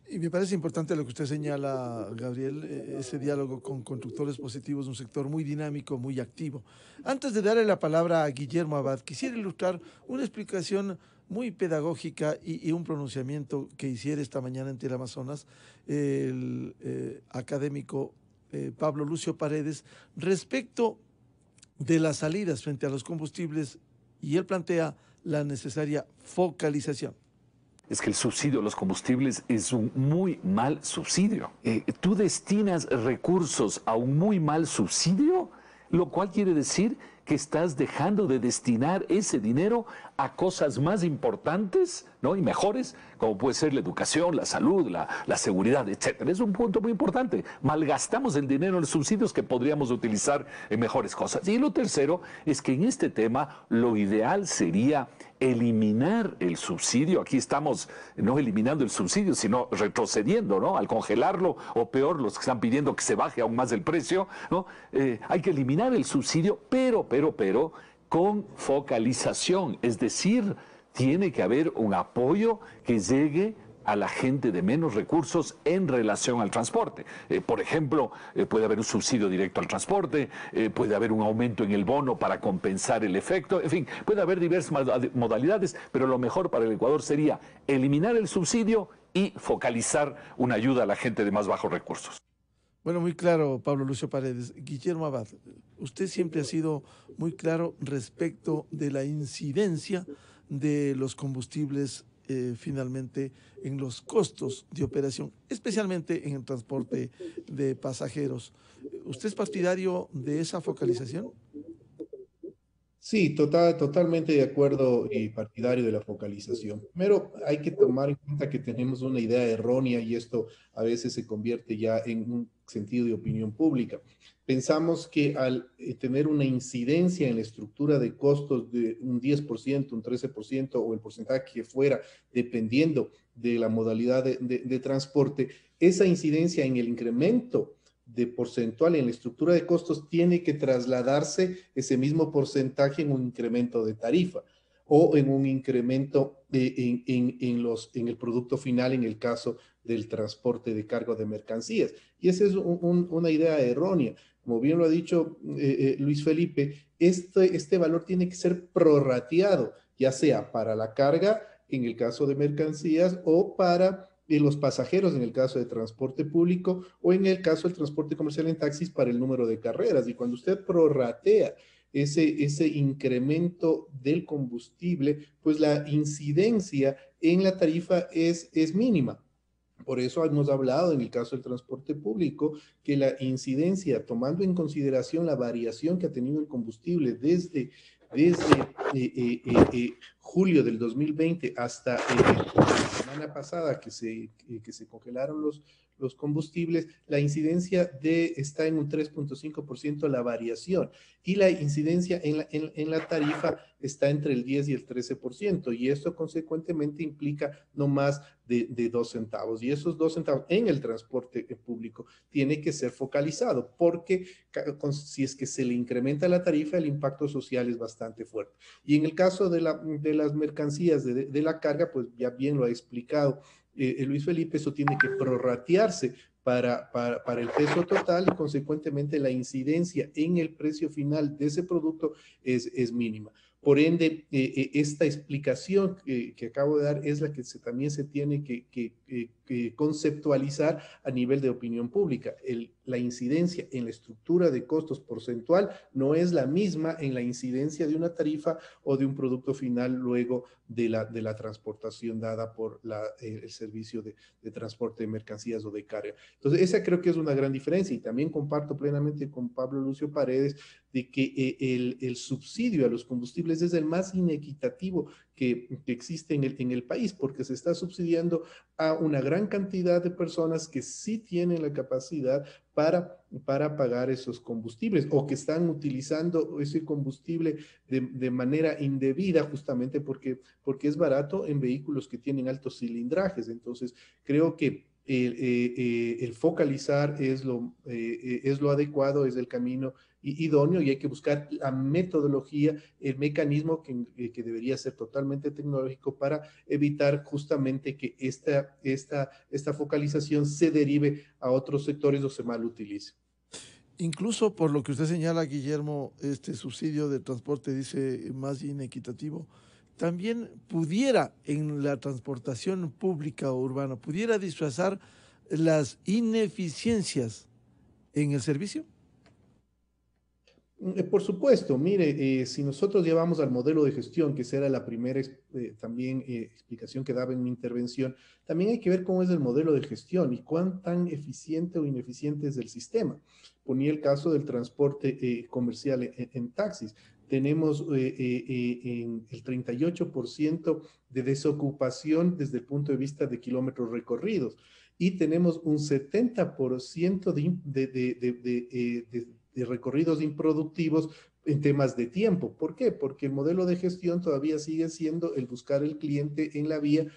Y me parece importante lo que usted señala, Gabriel, ese diálogo con constructores positivos, un sector muy dinámico, muy activo. Antes de darle la palabra a Guillermo Abad, quisiera ilustrar una explicación muy pedagógica y un pronunciamiento que hiciera esta mañana en Teleamazonas el académico Pablo Lucio Paredes respecto de las salidas frente a los combustibles y él plantea la necesaria focalización. Es que el subsidio a los combustibles es un muy mal subsidio. Tú destinas recursos a un muy mal subsidio, lo cual quiere decir que estás dejando de destinar ese dinero a cosas más importantes, ¿no?, y mejores, como puede ser la educación, la salud, la seguridad, etc. Es un punto muy importante. Malgastamos el dinero en los subsidios que podríamos utilizar en mejores cosas. Y lo tercero es que en este tema lo ideal sería eliminar el subsidio. Aquí estamos no eliminando el subsidio, sino retrocediendo, ¿no?, al congelarlo, o peor, los que están pidiendo que se baje aún más el precio, ¿no? Hay que eliminar el subsidio, pero con focalización, es decir, tiene que haber un apoyo que llegue a la gente de menos recursos en relación al transporte. Por ejemplo, puede haber un subsidio directo al transporte, puede haber un aumento en el bono para compensar el efecto, en fin, puede haber diversas modalidades, pero lo mejor para el Ecuador sería eliminar el subsidio y focalizar una ayuda a la gente de más bajos recursos. Bueno, muy claro, Pablo Lucio Paredes. Guillermo Abad, usted siempre ha sido muy claro respecto de la incidencia de los combustibles finalmente en los costos de operación, especialmente en el transporte de pasajeros. ¿Usted es partidario de esa focalización? Sí, totalmente de acuerdo y partidario de la focalización. Primero, hay que tomar en cuenta que tenemos una idea errónea y esto a veces se convierte ya en un sentido de opinión pública. Pensamos que al tener una incidencia en la estructura de costos de un 10%, un 13% o el porcentaje que fuera, dependiendo de la modalidad de transporte, esa incidencia en el incremento de porcentual en la estructura de costos tiene que trasladarse ese mismo porcentaje en un incremento de tarifa o en un incremento en el producto final en el caso del transporte de carga de mercancías. Y esa es una idea errónea. Como bien lo ha dicho Luis Felipe, este valor tiene que ser prorrateado, ya sea para la carga en el caso de mercancías o para los pasajeros en el caso de transporte público o en el caso del transporte comercial en taxis para el número de carreras. Y cuando usted prorratea ese incremento del combustible, pues la incidencia en la tarifa es mínima. Por eso hemos hablado en el caso del transporte público que la incidencia, tomando en consideración la variación que ha tenido el combustible desde julio del 2020 hasta la semana pasada que se congelaron los combustibles, la incidencia está en un 3.5% la variación y la incidencia en la tarifa está entre el 10 y el 13%, y esto consecuentemente implica no más de 2 centavos, y esos 2 centavos en el transporte público tiene que ser focalizado, porque si es que se le incrementa la tarifa, el impacto social es bastante fuerte. Y en el caso de las mercancías, de la carga, pues ya bien lo ha explicado Luis Felipe, eso tiene que prorratearse para el peso total y consecuentemente la incidencia en el precio final de ese producto es mínima. Por ende, esta explicación que acabo de dar es la que también se tiene que conceptualizar a nivel de opinión pública. La incidencia en la estructura de costos porcentual no es la misma en la incidencia de una tarifa o de un producto final luego de la transportación dada por el servicio de transporte de mercancías o de carga. Entonces, esa creo que es una gran diferencia, y también comparto plenamente con Pablo Lucio Paredes de que el subsidio a los combustibles es el más inequitativo que existe en el país, porque se está subsidiando a una gran cantidad de personas que sí tienen la capacidad para pagar esos combustibles o que están utilizando ese combustible de manera indebida, justamente porque es barato en vehículos que tienen altos cilindrajes. Entonces, creo que el focalizar es lo adecuado, es el camino idóneo, y hay que buscar la metodología, el mecanismo que debería ser totalmente tecnológico para evitar justamente que esta focalización se derive a otros sectores o se mal utilice. Incluso por lo que usted señala, Guillermo, este subsidio de transporte dice más inequitativo, también pudiera en la transportación pública o urbana, pudiera disfrazar las ineficiencias en el servicio. Por supuesto, mire, si nosotros llevamos al modelo de gestión, que será la primera también explicación que daba en mi intervención, también hay que ver cómo es el modelo de gestión y cuán tan eficiente o ineficiente es el sistema. Ponía el caso del transporte comercial en taxis. Tenemos el 38% de desocupación desde el punto de vista de kilómetros recorridos y tenemos un 70% de recorridos improductivos en temas de tiempo. ¿Por qué? Porque el modelo de gestión todavía sigue siendo el buscar el cliente en la vía,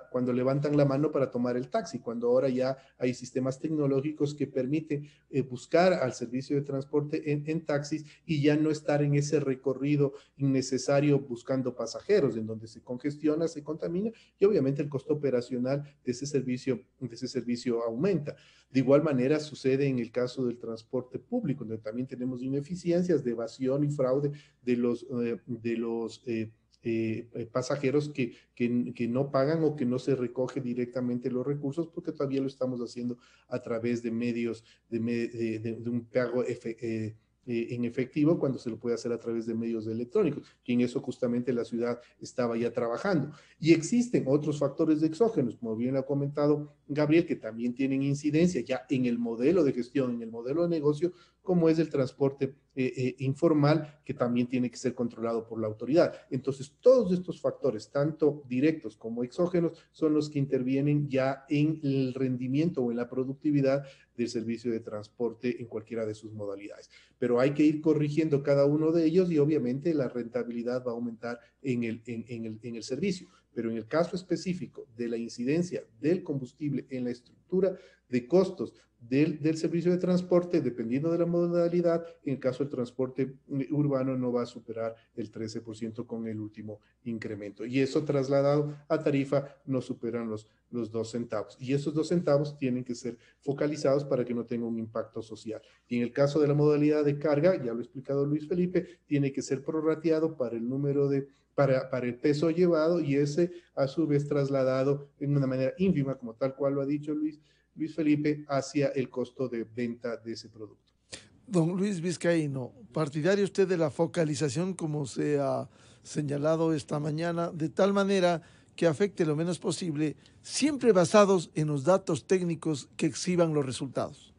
cuando levantan la mano para tomar el taxi, cuando ahora ya hay sistemas tecnológicos que permiten buscar al servicio de transporte en taxis y ya no estar en ese recorrido innecesario buscando pasajeros, en donde se congestiona, se contamina y obviamente el costo operacional de ese servicio aumenta. De igual manera sucede en el caso del transporte público, donde también tenemos ineficiencias de evasión y fraude de los pasajeros que no pagan o que no se recoge directamente los recursos porque todavía lo estamos haciendo a través de medios de un pago en efectivo cuando se lo puede hacer a través de medios electrónicos, que en eso justamente la ciudad estaba ya trabajando. Y existen otros factores exógenos, como bien ha comentado Gabriel, que también tienen incidencia ya en el modelo de gestión, en el modelo de negocio, como es el transporte informal, que también tiene que ser controlado por la autoridad. Entonces, todos estos factores, tanto directos como exógenos, son los que intervienen ya en el rendimiento o en la productividad del servicio de transporte en cualquiera de sus modalidades. Pero hay que ir corrigiendo cada uno de ellos y obviamente la rentabilidad va a aumentar en el servicio. Pero en el caso específico de la incidencia del combustible en la estructura de costos del servicio de transporte, dependiendo de la modalidad, en el caso del transporte urbano no va a superar el 13% con el último incremento. Y eso trasladado a tarifa no superan los 2 centavos. Y esos 2 centavos tienen que ser focalizados para que no tenga un impacto social. Y en el caso de la modalidad de carga, ya lo ha explicado Luis Felipe, tiene que ser prorrateado para el número para el peso llevado y ese a su vez trasladado en una manera ínfima, como tal cual lo ha dicho Luis Felipe, hacia el costo de venta de ese producto. Don Luis Vizcaíno, ¿partidario usted de la focalización como se ha señalado esta mañana, de tal manera que afecte lo menos posible, siempre basados en los datos técnicos que exhiban los resultados?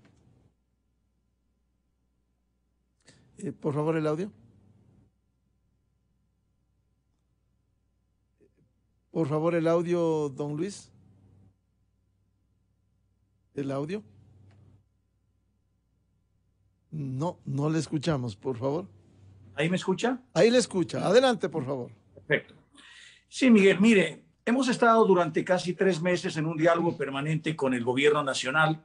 Por favor, el audio. Por favor, el audio, don Luis. ¿El audio? No, no le escuchamos, por favor. ¿Ahí me escucha? Ahí le escucha. Adelante, por favor. Perfecto. Sí, Miguel, mire, hemos estado durante casi 3 meses en un diálogo permanente con el gobierno nacional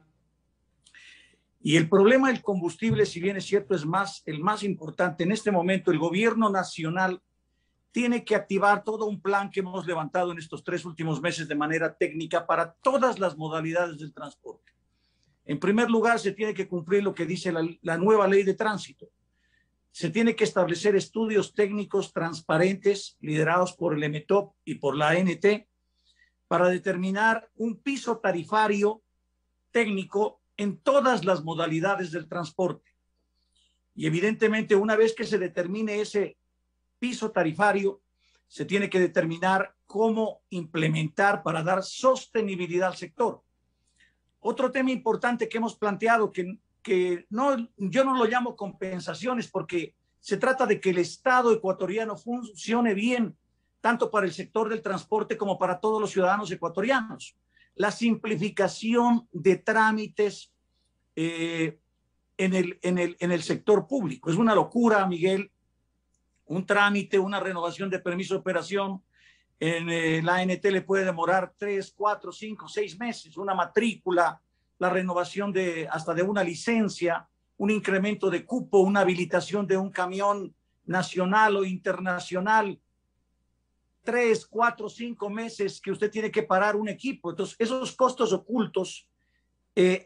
y el problema del combustible, si bien es cierto, es el más importante. En este momento, el gobierno nacional tiene que activar todo un plan que hemos levantado en estos 3 últimos meses de manera técnica para todas las modalidades del transporte. En primer lugar, se tiene que cumplir lo que dice la nueva ley de tránsito. Se tiene que establecer estudios técnicos transparentes liderados por el EMETOP y por la ANT para determinar un piso tarifario técnico en todas las modalidades del transporte. Y evidentemente, una vez que se determine ese piso tarifario, se tiene que determinar cómo implementar para dar sostenibilidad al sector. Otro tema importante que hemos planteado, que no, yo no lo llamo compensaciones, porque se trata de que el Estado ecuatoriano funcione bien, tanto para el sector del transporte como para todos los ciudadanos ecuatorianos. La simplificación de trámites en el sector público. Es una locura, Miguel, un trámite, una renovación de permiso de operación en la ANT le puede demorar 3, 4, 5, 6 meses, una matrícula, la renovación hasta de una licencia, un incremento de cupo, una habilitación de un camión nacional o internacional, 3, 4, 5 meses que usted tiene que parar un equipo. Entonces, esos costos ocultos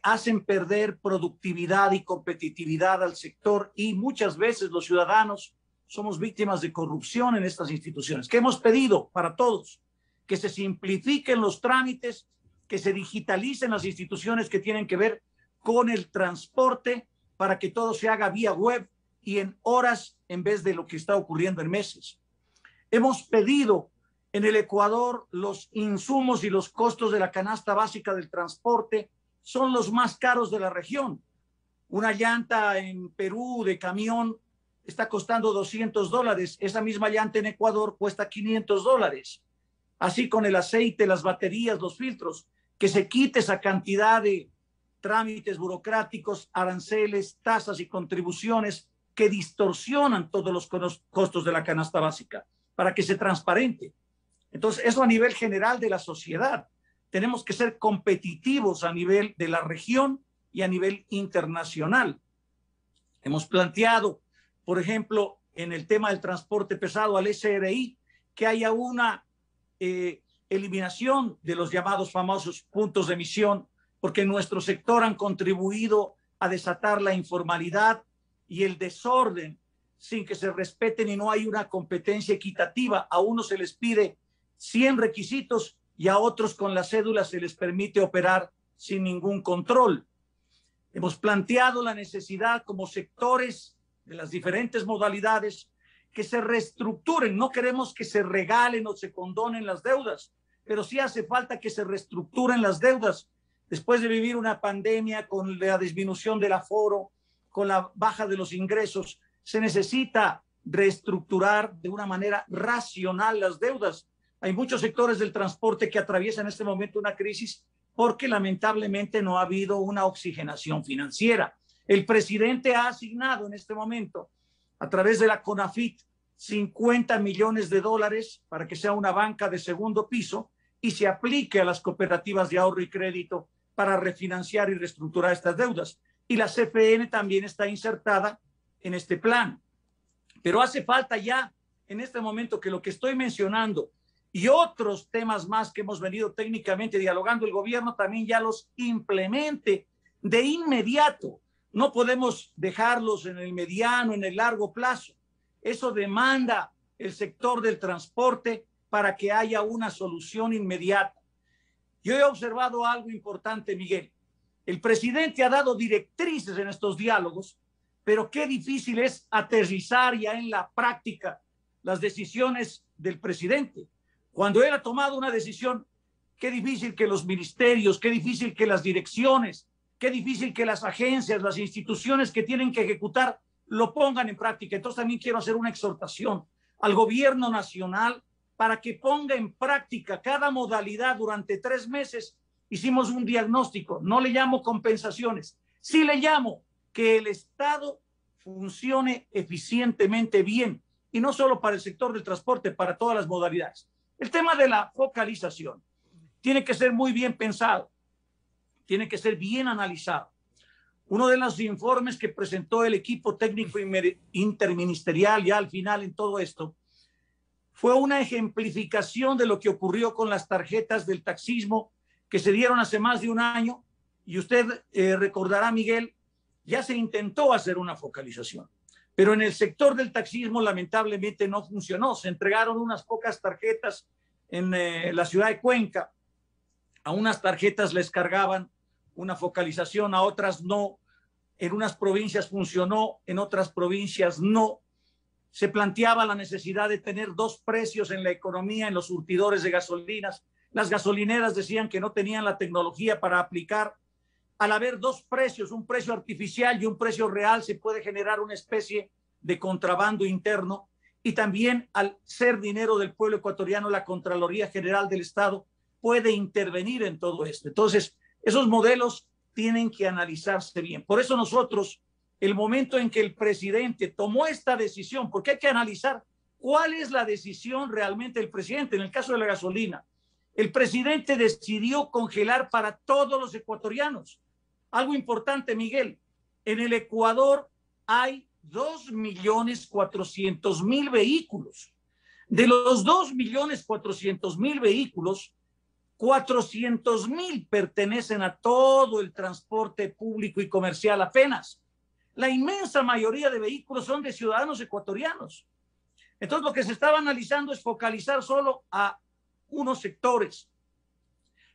hacen perder productividad y competitividad al sector y muchas veces los ciudadanos somos víctimas de corrupción en estas instituciones. ¿Qué hemos pedido para todos? Que se simplifiquen los trámites, que se digitalicen las instituciones que tienen que ver con el transporte para que todo se haga vía web y en horas en vez de lo que está ocurriendo en meses. Hemos pedido en el Ecuador los insumos y los costos de la canasta básica del transporte son los más caros de la región. Una llanta en Perú de camión está costando $200. Esa misma llanta en Ecuador cuesta $500. Así con el aceite, las baterías, los filtros, que se quite esa cantidad de trámites burocráticos, aranceles, tasas y contribuciones que distorsionan todos los costos de la canasta básica para que sea transparente. Entonces, eso a nivel general de la sociedad. Tenemos que ser competitivos a nivel de la región y a nivel internacional. Hemos planteado, por ejemplo, en el tema del transporte pesado al SRI, que haya una eliminación de los llamados famosos puntos de emisión, porque en nuestro sector han contribuido a desatar la informalidad y el desorden sin que se respeten y no hay una competencia equitativa. A unos se les pide 100 requisitos y a otros con la cédula se les permite operar sin ningún control. Hemos planteado la necesidad como sectores de las diferentes modalidades que se reestructuren. No queremos que se regalen o se condonen las deudas, pero sí hace falta que se reestructuren las deudas. Después de vivir una pandemia con la disminución del aforo, con la baja de los ingresos, se necesita reestructurar de una manera racional las deudas. Hay muchos sectores del transporte que atraviesan en este momento una crisis porque lamentablemente no ha habido una oxigenación financiera. El presidente ha asignado en este momento, a través de la CONAFIT, $50 millones para que sea una banca de segundo piso y se aplique a las cooperativas de ahorro y crédito para refinanciar y reestructurar estas deudas. Y la CFN también está insertada en este plan. Pero hace falta ya en este momento que lo que estoy mencionando y otros temas más que hemos venido técnicamente dialogando, el gobierno también ya los implemente de inmediato. No podemos dejarlos en el mediano, en el largo plazo. Eso demanda el sector del transporte para que haya una solución inmediata. Yo he observado algo importante, Miguel. El presidente ha dado directrices en estos diálogos, pero qué difícil es aterrizar ya en la práctica las decisiones del presidente. Cuando él ha tomado una decisión, qué difícil que los ministerios, qué difícil que las direcciones, qué difícil que las agencias, las instituciones que tienen que ejecutar lo pongan en práctica. Entonces también quiero hacer una exhortación al gobierno nacional para que ponga en práctica cada modalidad durante 3 meses. Hicimos un diagnóstico, no le llamo compensaciones, sí le llamo que el Estado funcione eficientemente bien, y no solo para el sector del transporte, para todas las modalidades. El tema de la focalización tiene que ser muy bien pensado, tiene que ser bien analizado. Uno de los informes que presentó el equipo técnico interministerial ya al final en todo esto fue una ejemplificación de lo que ocurrió con las tarjetas del taxismo que se dieron hace más de un año, y usted recordará, Miguel, ya se intentó hacer una focalización, pero en el sector del taxismo lamentablemente no funcionó. Se entregaron unas pocas tarjetas en la ciudad de Cuenca. A unas tarjetas les cargaban una focalización, a otras no. En unas provincias funcionó, en otras provincias no. Se planteaba la necesidad de tener 2 precios en la economía, en los surtidores de gasolinas. Las gasolineras decían que no tenían la tecnología para aplicar. Al haber 2 precios, un precio artificial y un precio real, se puede generar una especie de contrabando interno, y también al ser dinero del pueblo ecuatoriano, la Contraloría General del Estado puede intervenir en todo esto. Entonces, esos modelos tienen que analizarse bien. Por eso nosotros, el momento en que el presidente tomó esta decisión, porque hay que analizar cuál es la decisión realmente del presidente. En el caso de la gasolina, el presidente decidió congelar para todos los ecuatorianos. Algo importante, Miguel, en el Ecuador hay 2.400.000 vehículos. De los 2.400.000 vehículos, 400.000 pertenecen a todo el transporte público y comercial apenas. La inmensa mayoría de vehículos son de ciudadanos ecuatorianos. Entonces, lo que se estaba analizando es focalizar solo a unos sectores.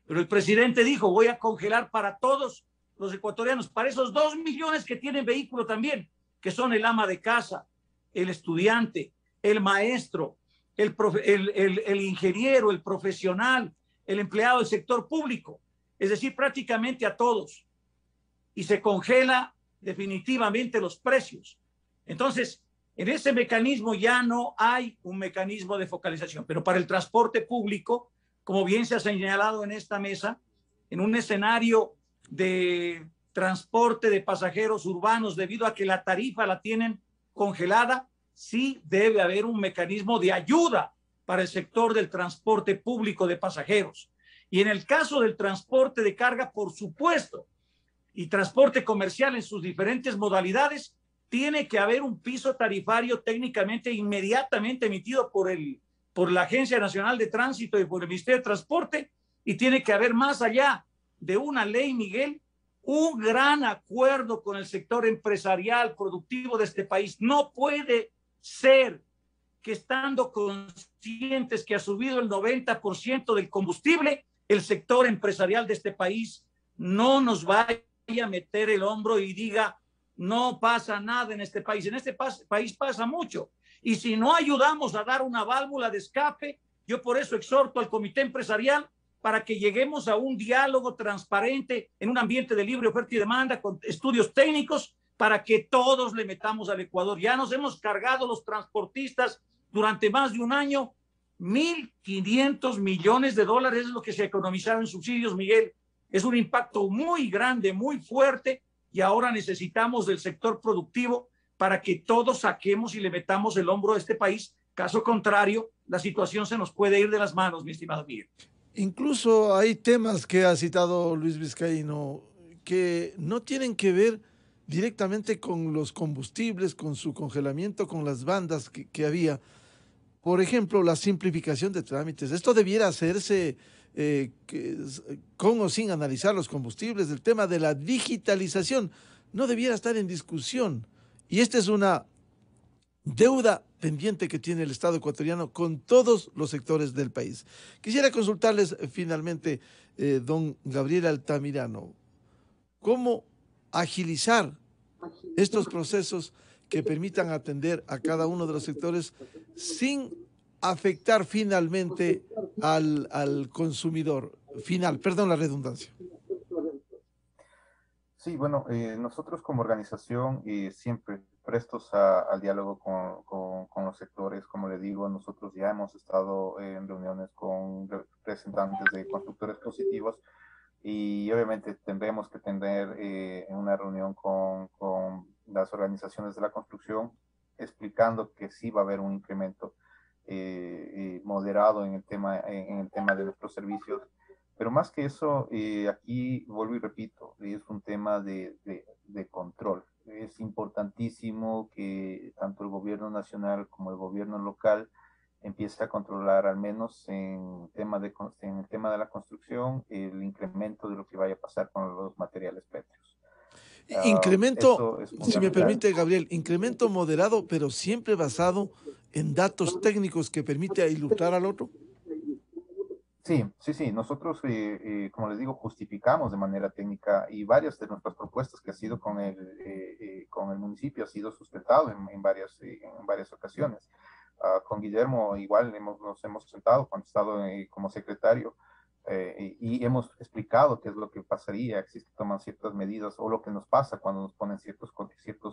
Pero el presidente dijo, voy a congelar para todos los ecuatorianos, para esos 2 millones que tienen vehículo también, que son el ama de casa, el estudiante, el maestro, el ingeniero, el profesional, el empleado del sector público, es decir, prácticamente a todos. Y se congela definitivamente los precios. Entonces, en ese mecanismo ya no hay un mecanismo de focalización, pero para el transporte público, como bien se ha señalado en esta mesa, en un escenario de transporte de pasajeros urbanos debido a que la tarifa la tienen congelada, sí debe haber un mecanismo de ayuda para el sector del transporte público de pasajeros. Y en el caso del transporte de carga, por supuesto, y transporte comercial en sus diferentes modalidades, tiene que haber un piso tarifario técnicamente inmediatamente emitido por la Agencia Nacional de Tránsito y por el Ministerio de Transporte, y tiene que haber, más allá de una ley, Miguel, un gran acuerdo con el sector empresarial productivo de este país. No puede ser que, estando conscientes que ha subido el 90% del combustible, el sector empresarial de este país no nos vaya a meter el hombro y diga: no pasa nada en este país. En este país pasa mucho. Y si no ayudamos a dar una válvula de escape, yo por eso exhorto al comité empresarial para que lleguemos a un diálogo transparente en un ambiente de libre oferta y demanda, con estudios técnicos, para que todos le metamos al Ecuador. Ya nos hemos cargado los transportistas durante más de un año, 1.500 millones de dólares es lo que se economizaron en subsidios, Miguel. Es un impacto muy grande, muy fuerte, y ahora necesitamos del sector productivo para que todos saquemos y le metamos el hombro a este país. Caso contrario, la situación se nos puede ir de las manos, mi estimado Miguel. Incluso hay temas que ha citado Luis Vizcaíno que no tienen que ver directamente con los combustibles, con su congelamiento, con las bandas que había. Por ejemplo, la simplificación de trámites. Esto debiera hacerse con o sin analizar los combustibles. El tema de la digitalización no debiera estar en discusión. Y esta es una deuda pendiente que tiene el Estado ecuatoriano con todos los sectores del país. Quisiera consultarles finalmente, don Gabriel Altamirano, ¿cómo agilizar estos procesos que permitan atender a cada uno de los sectores sin afectar finalmente al consumidor final? Perdón la redundancia. Sí, bueno, nosotros como organización siempre prestos al diálogo con los sectores. Como le digo, nosotros ya hemos estado en reuniones con representantes de constructores positivos, y obviamente tendremos que tener una reunión con las organizaciones de la construcción, explicando que sí va a haber un incremento moderado en el tema de nuestros servicios. Pero más que eso, aquí vuelvo y repito, es un tema de control. Es importantísimo que tanto el gobierno nacional como el gobierno local empiece a controlar, al menos en el tema de la construcción, el incremento de lo que vaya a pasar con los materiales pétreos. Incremento, si me permite, Gabriel, incremento moderado, pero siempre basado en datos técnicos que permite ilustrar al otro. Sí. Nosotros, como les digo, justificamos de manera técnica, y varias de nuestras propuestas que ha sido con el municipio ha sido sustentado en varias ocasiones. Con Guillermo igual nos hemos sentado cuando he estado como secretario, y hemos explicado qué es lo que pasaría si se toman ciertas medidas, o lo que nos pasa cuando nos ponen ciertos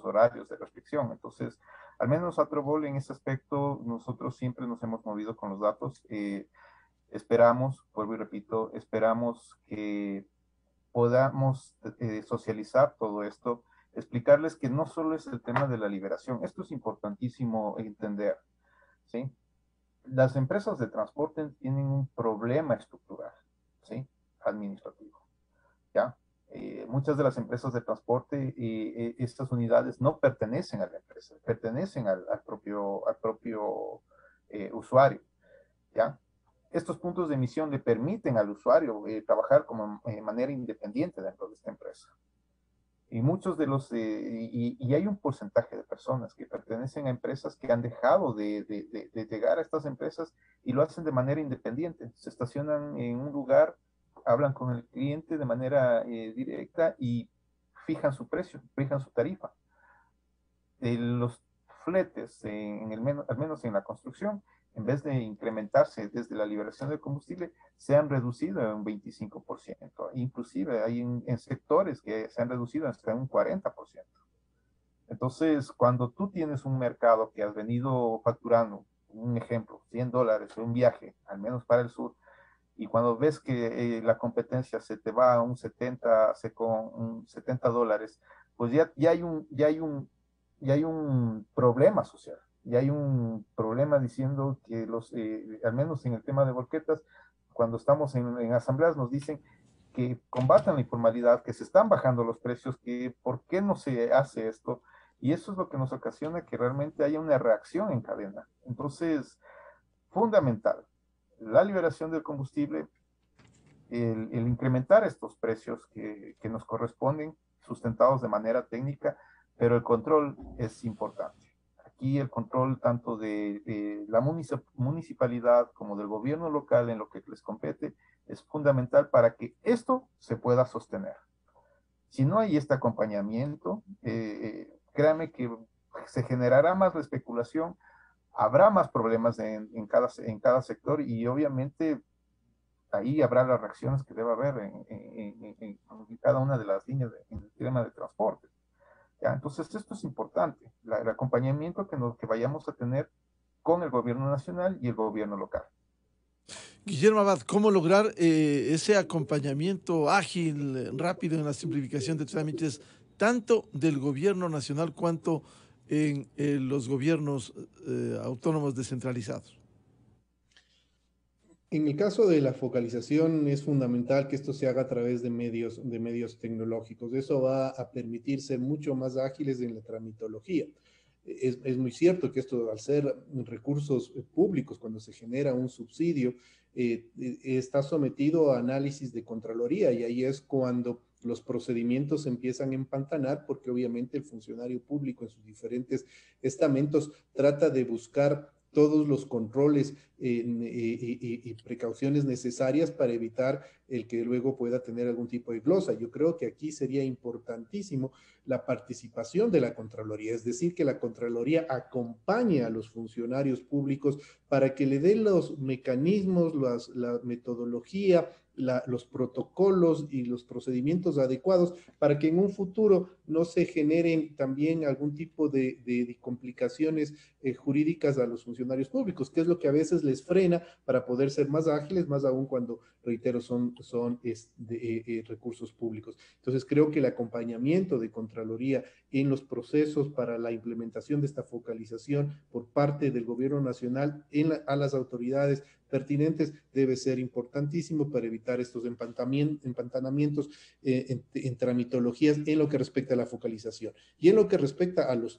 horarios de restricción. Entonces, al menos a Trobol en ese aspecto, nosotros siempre nos hemos movido con los datos. Esperamos, vuelvo y repito, esperamos que podamos socializar todo esto, explicarles que no solo es el tema de la liberación. Esto es importantísimo entender, ¿sí? Las empresas de transporte tienen un problema estructural, ¿sí? Administrativo, ¿ya? Muchas de las empresas de transporte, estas unidades no pertenecen a la empresa, pertenecen al propio usuario, ¿ya? Estos puntos de emisión le permiten al usuario trabajar como manera independiente dentro de esta empresa. Y muchos de y hay un porcentaje de personas que pertenecen a empresas que han dejado de llegar a estas empresas y lo hacen de manera independiente. Se estacionan en un lugar, hablan con el cliente de manera directa y fijan su precio, fijan su tarifa. los fletes, al menos en la construcción, en vez de incrementarse desde la liberación del combustible, se han reducido en un 25%. Inclusive hay en sectores que se han reducido hasta un 40%. Entonces, cuando tú tienes un mercado que has venido facturando, un ejemplo, $100 un viaje, al menos para el sur, y cuando ves que la competencia se te va a un 70, con $70, pues ya hay un problema social. Y hay un problema diciendo que al menos en el tema de volquetas, cuando estamos en asambleas nos dicen que combatan la informalidad, que se están bajando los precios, que por qué no se hace esto, y eso es lo que nos ocasiona que realmente haya una reacción en cadena. Entonces, fundamental, la liberación del combustible, el incrementar estos precios que nos corresponden, sustentados de manera técnica, pero el control es importante. Aquí el control tanto de la municipalidad como del gobierno local en lo que les compete es fundamental para que esto se pueda sostener. Si no hay este acompañamiento, créame que se generará más la especulación, habrá más problemas en cada sector y obviamente ahí habrá las reacciones que debe haber en cada una de las líneas en el tema de transporte. ¿Ya? Entonces, esto es importante, el acompañamiento que vayamos a tener con el gobierno nacional y el gobierno local. Guillermo Abad, ¿cómo lograr ese acompañamiento ágil, rápido en la simplificación de trámites, tanto del gobierno nacional cuanto en los gobiernos autónomos descentralizados? En el caso de la focalización es fundamental que esto se haga a través de medios tecnológicos. Eso va a permitir ser mucho más ágiles en la tramitología. Es muy cierto que esto, al ser recursos públicos, cuando se genera un subsidio, está sometido a análisis de Contraloría y ahí es cuando los procedimientos se empiezan a empantanar porque obviamente el funcionario público en sus diferentes estamentos trata de buscar todos los controles y precauciones necesarias para evitar el que luego pueda tener algún tipo de glosa. Yo creo que aquí sería importantísimo la participación de la Contraloría, es decir, que la Contraloría acompañe a los funcionarios públicos para que le den los mecanismos, la metodología, los protocolos y los procedimientos adecuados para que en un futuro no se generen también algún tipo de complicaciones jurídicas a los funcionarios públicos, que es lo que a veces les frena para poder ser más ágiles, más aún cuando, reitero, son recursos públicos. Entonces creo que el acompañamiento de Contraloría en los procesos para la implementación de esta focalización por parte del gobierno nacional a las autoridades pertinentes debe ser importantísimo para evitar estos empantanamientos en tramitologías en lo que respecta a la focalización. Y en lo que respecta a los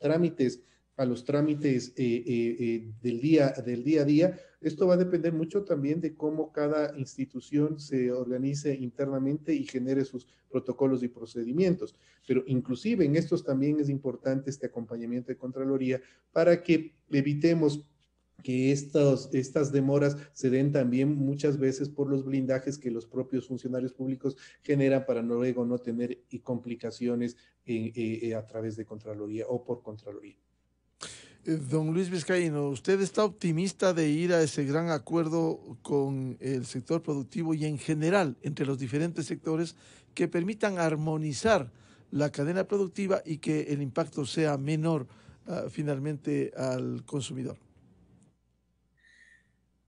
trámites del día a día, esto va a depender mucho también de cómo cada institución se organice internamente y genere sus protocolos y procedimientos. Pero inclusive en estos también es importante este acompañamiento de Contraloría para que evitemos que estas demoras se den también muchas veces por los blindajes que los propios funcionarios públicos generan para luego no tener complicaciones a través de Contraloría o por Contraloría. Don Luis Vizcaíno, ¿usted está optimista de ir a ese gran acuerdo con el sector productivo y en general entre los diferentes sectores que permitan armonizar la cadena productiva y que el impacto sea menor finalmente al consumidor?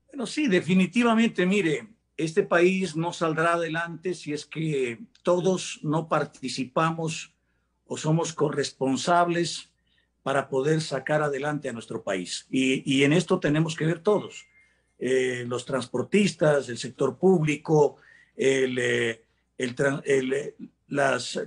Bueno, sí, definitivamente, mire, este país no saldrá adelante si es que todos no participamos o somos corresponsables para poder sacar adelante a nuestro país. Y en esto tenemos que ver todos, los transportistas, el sector público, los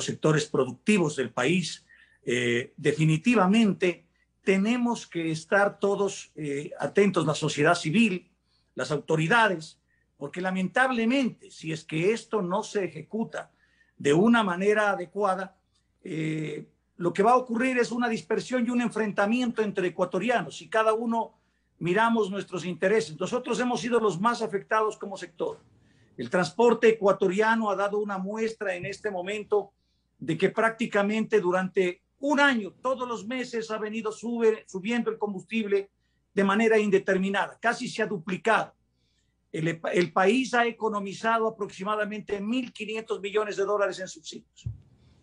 sectores productivos del país. Definitivamente tenemos que estar todos atentos, la sociedad civil, las autoridades, porque lamentablemente, si es que esto no se ejecuta de una manera adecuada, lo que va a ocurrir es una dispersión y un enfrentamiento entre ecuatorianos y cada uno miramos nuestros intereses. Nosotros hemos sido los más afectados como sector. El transporte ecuatoriano ha dado una muestra en este momento de que prácticamente durante un año, todos los meses ha venido subiendo el combustible de manera indeterminada, casi se ha duplicado. El país ha economizado aproximadamente 1.500 millones de dólares en subsidios,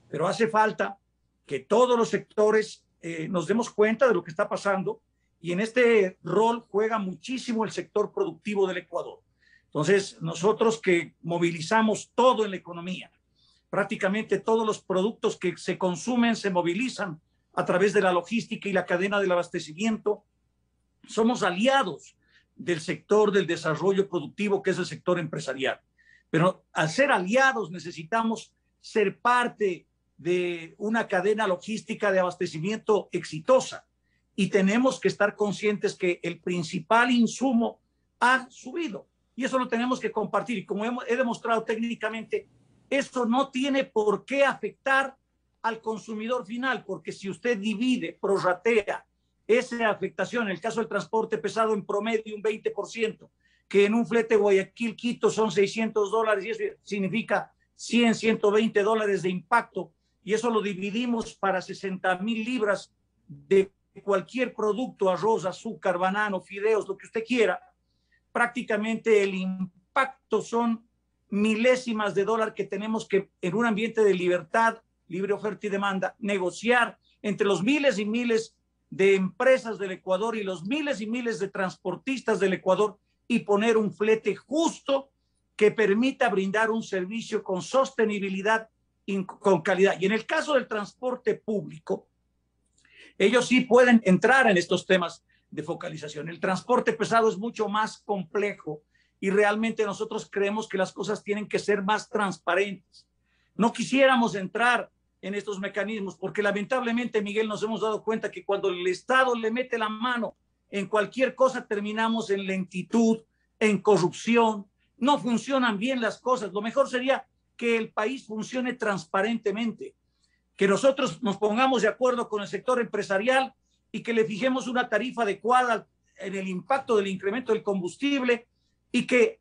pero hace falta que todos los sectores nos demos cuenta de lo que está pasando, y en este rol juega muchísimo el sector productivo del Ecuador. Entonces, nosotros que movilizamos todo en la economía, prácticamente todos los productos que se consumen se movilizan a través de la logística y la cadena del abastecimiento, somos aliados del sector del desarrollo productivo, que es el sector empresarial. Pero al ser aliados necesitamos ser parte de una cadena logística de abastecimiento exitosa, y tenemos que estar conscientes que el principal insumo ha subido, y eso lo tenemos que compartir. Y como he demostrado técnicamente, eso no tiene por qué afectar al consumidor final, porque si usted divide, prorratea esa afectación, en el caso del transporte pesado, en promedio un 20%, que en un flete Guayaquil-Quito son $600, y eso significa 100, 120 dólares de impacto, y eso lo dividimos para 60,000 libras de cualquier producto, arroz, azúcar, banano, fideos, lo que usted quiera, prácticamente el impacto son milésimas de dólar que tenemos que, en un ambiente de libertad, libre oferta y demanda, negociar entre los miles y miles de empresas del Ecuador y los miles y miles de transportistas del Ecuador, y poner un flete justo que permita brindar un servicio con sostenibilidad y con calidad. Y en el caso del transporte público, ellos sí pueden entrar en estos temas de focalización. El transporte pesado es mucho más complejo, y realmente nosotros creemos que las cosas tienen que ser más transparentes. No quisiéramos entrar en estos mecanismos porque lamentablemente, Miguel, nos hemos dado cuenta que cuando el Estado le mete la mano en cualquier cosa terminamos en lentitud, en corrupción, no funcionan bien las cosas. Lo mejor sería que el país funcione transparentemente, que nosotros nos pongamos de acuerdo con el sector empresarial y que le fijemos una tarifa adecuada en el impacto del incremento del combustible, y que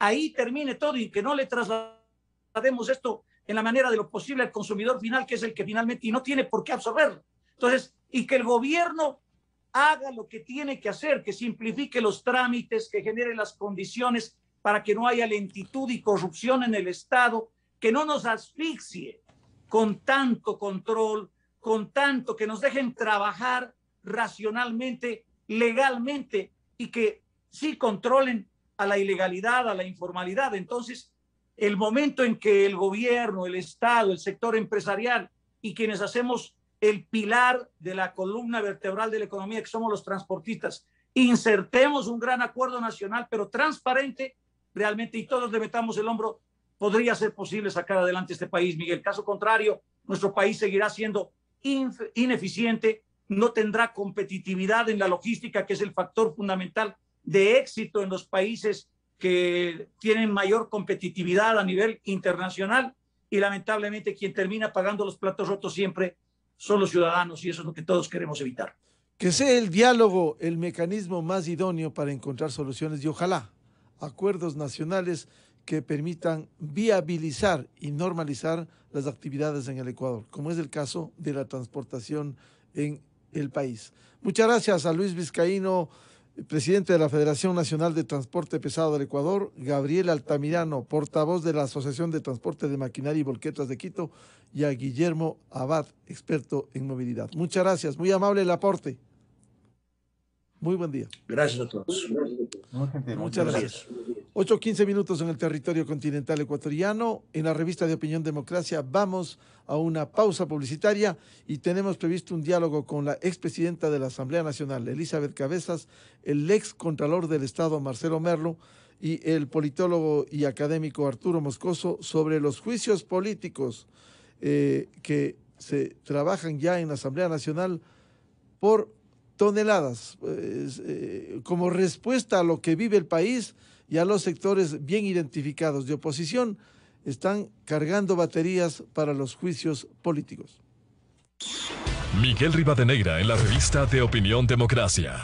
ahí termine todo, y que no le traslademos esto en la manera de lo posible al consumidor final, que es el que finalmente y no tiene por qué absorberlo. Entonces, y que el gobierno haga lo que tiene que hacer, que simplifique los trámites, que genere las condiciones para que no haya lentitud y corrupción en el Estado, que no nos asfixie con tanto control, con tanto, que nos dejen trabajar racionalmente, legalmente, y que sí controlen a la ilegalidad, a la informalidad. Entonces, el momento en que el gobierno, el Estado, el sector empresarial y quienes hacemos el pilar de la columna vertebral de la economía, que somos los transportistas, insertemos un gran acuerdo nacional, pero transparente realmente, y todos le metamos el hombro, podría ser posible sacar adelante este país, Miguel. Caso contrario, nuestro país seguirá siendo ineficiente, no tendrá competitividad en la logística, que es el factor fundamental de éxito en los países que tienen mayor competitividad a nivel internacional, y lamentablemente quien termina pagando los platos rotos siempre son los ciudadanos, y eso es lo que todos queremos evitar. Que sea el diálogo el mecanismo más idóneo para encontrar soluciones, y ojalá acuerdos nacionales que permitan viabilizar y normalizar las actividades en el Ecuador, como es el caso de la transportación en el país. Muchas gracias a Luis Vizcaíno, presidente de la Federación Nacional de Transporte Pesado del Ecuador, Gabriel Altamirano, portavoz de la Asociación de Transporte de Maquinaria y Volquetas de Quito, y a Guillermo Abad, experto en movilidad. Muchas gracias, muy amable el aporte. Muy buen día. Gracias a todos. Muchas gracias. 8:15 minutos en el territorio continental ecuatoriano. En la revista de Opinión Democracia vamos a una pausa publicitaria y tenemos previsto un diálogo con la expresidenta de la Asamblea Nacional, Elizabeth Cabezas, el ex contralor del Estado, Marcelo Merlo, y el politólogo y académico Arturo Moscoso sobre los juicios políticos que se trabajan ya en la Asamblea Nacional por toneladas, como respuesta a lo que vive el país y a los sectores bien identificados de oposición, están cargando baterías para los juicios políticos. Miguel Rivadeneira en la revista de Opinión Democracia.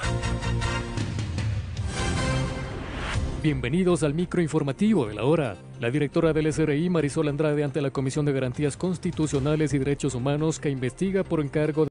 Bienvenidos al microinformativo de la hora. La directora del SRI, Marisol Andrade, ante la Comisión de Garantías Constitucionales y Derechos Humanos, que investiga por encargo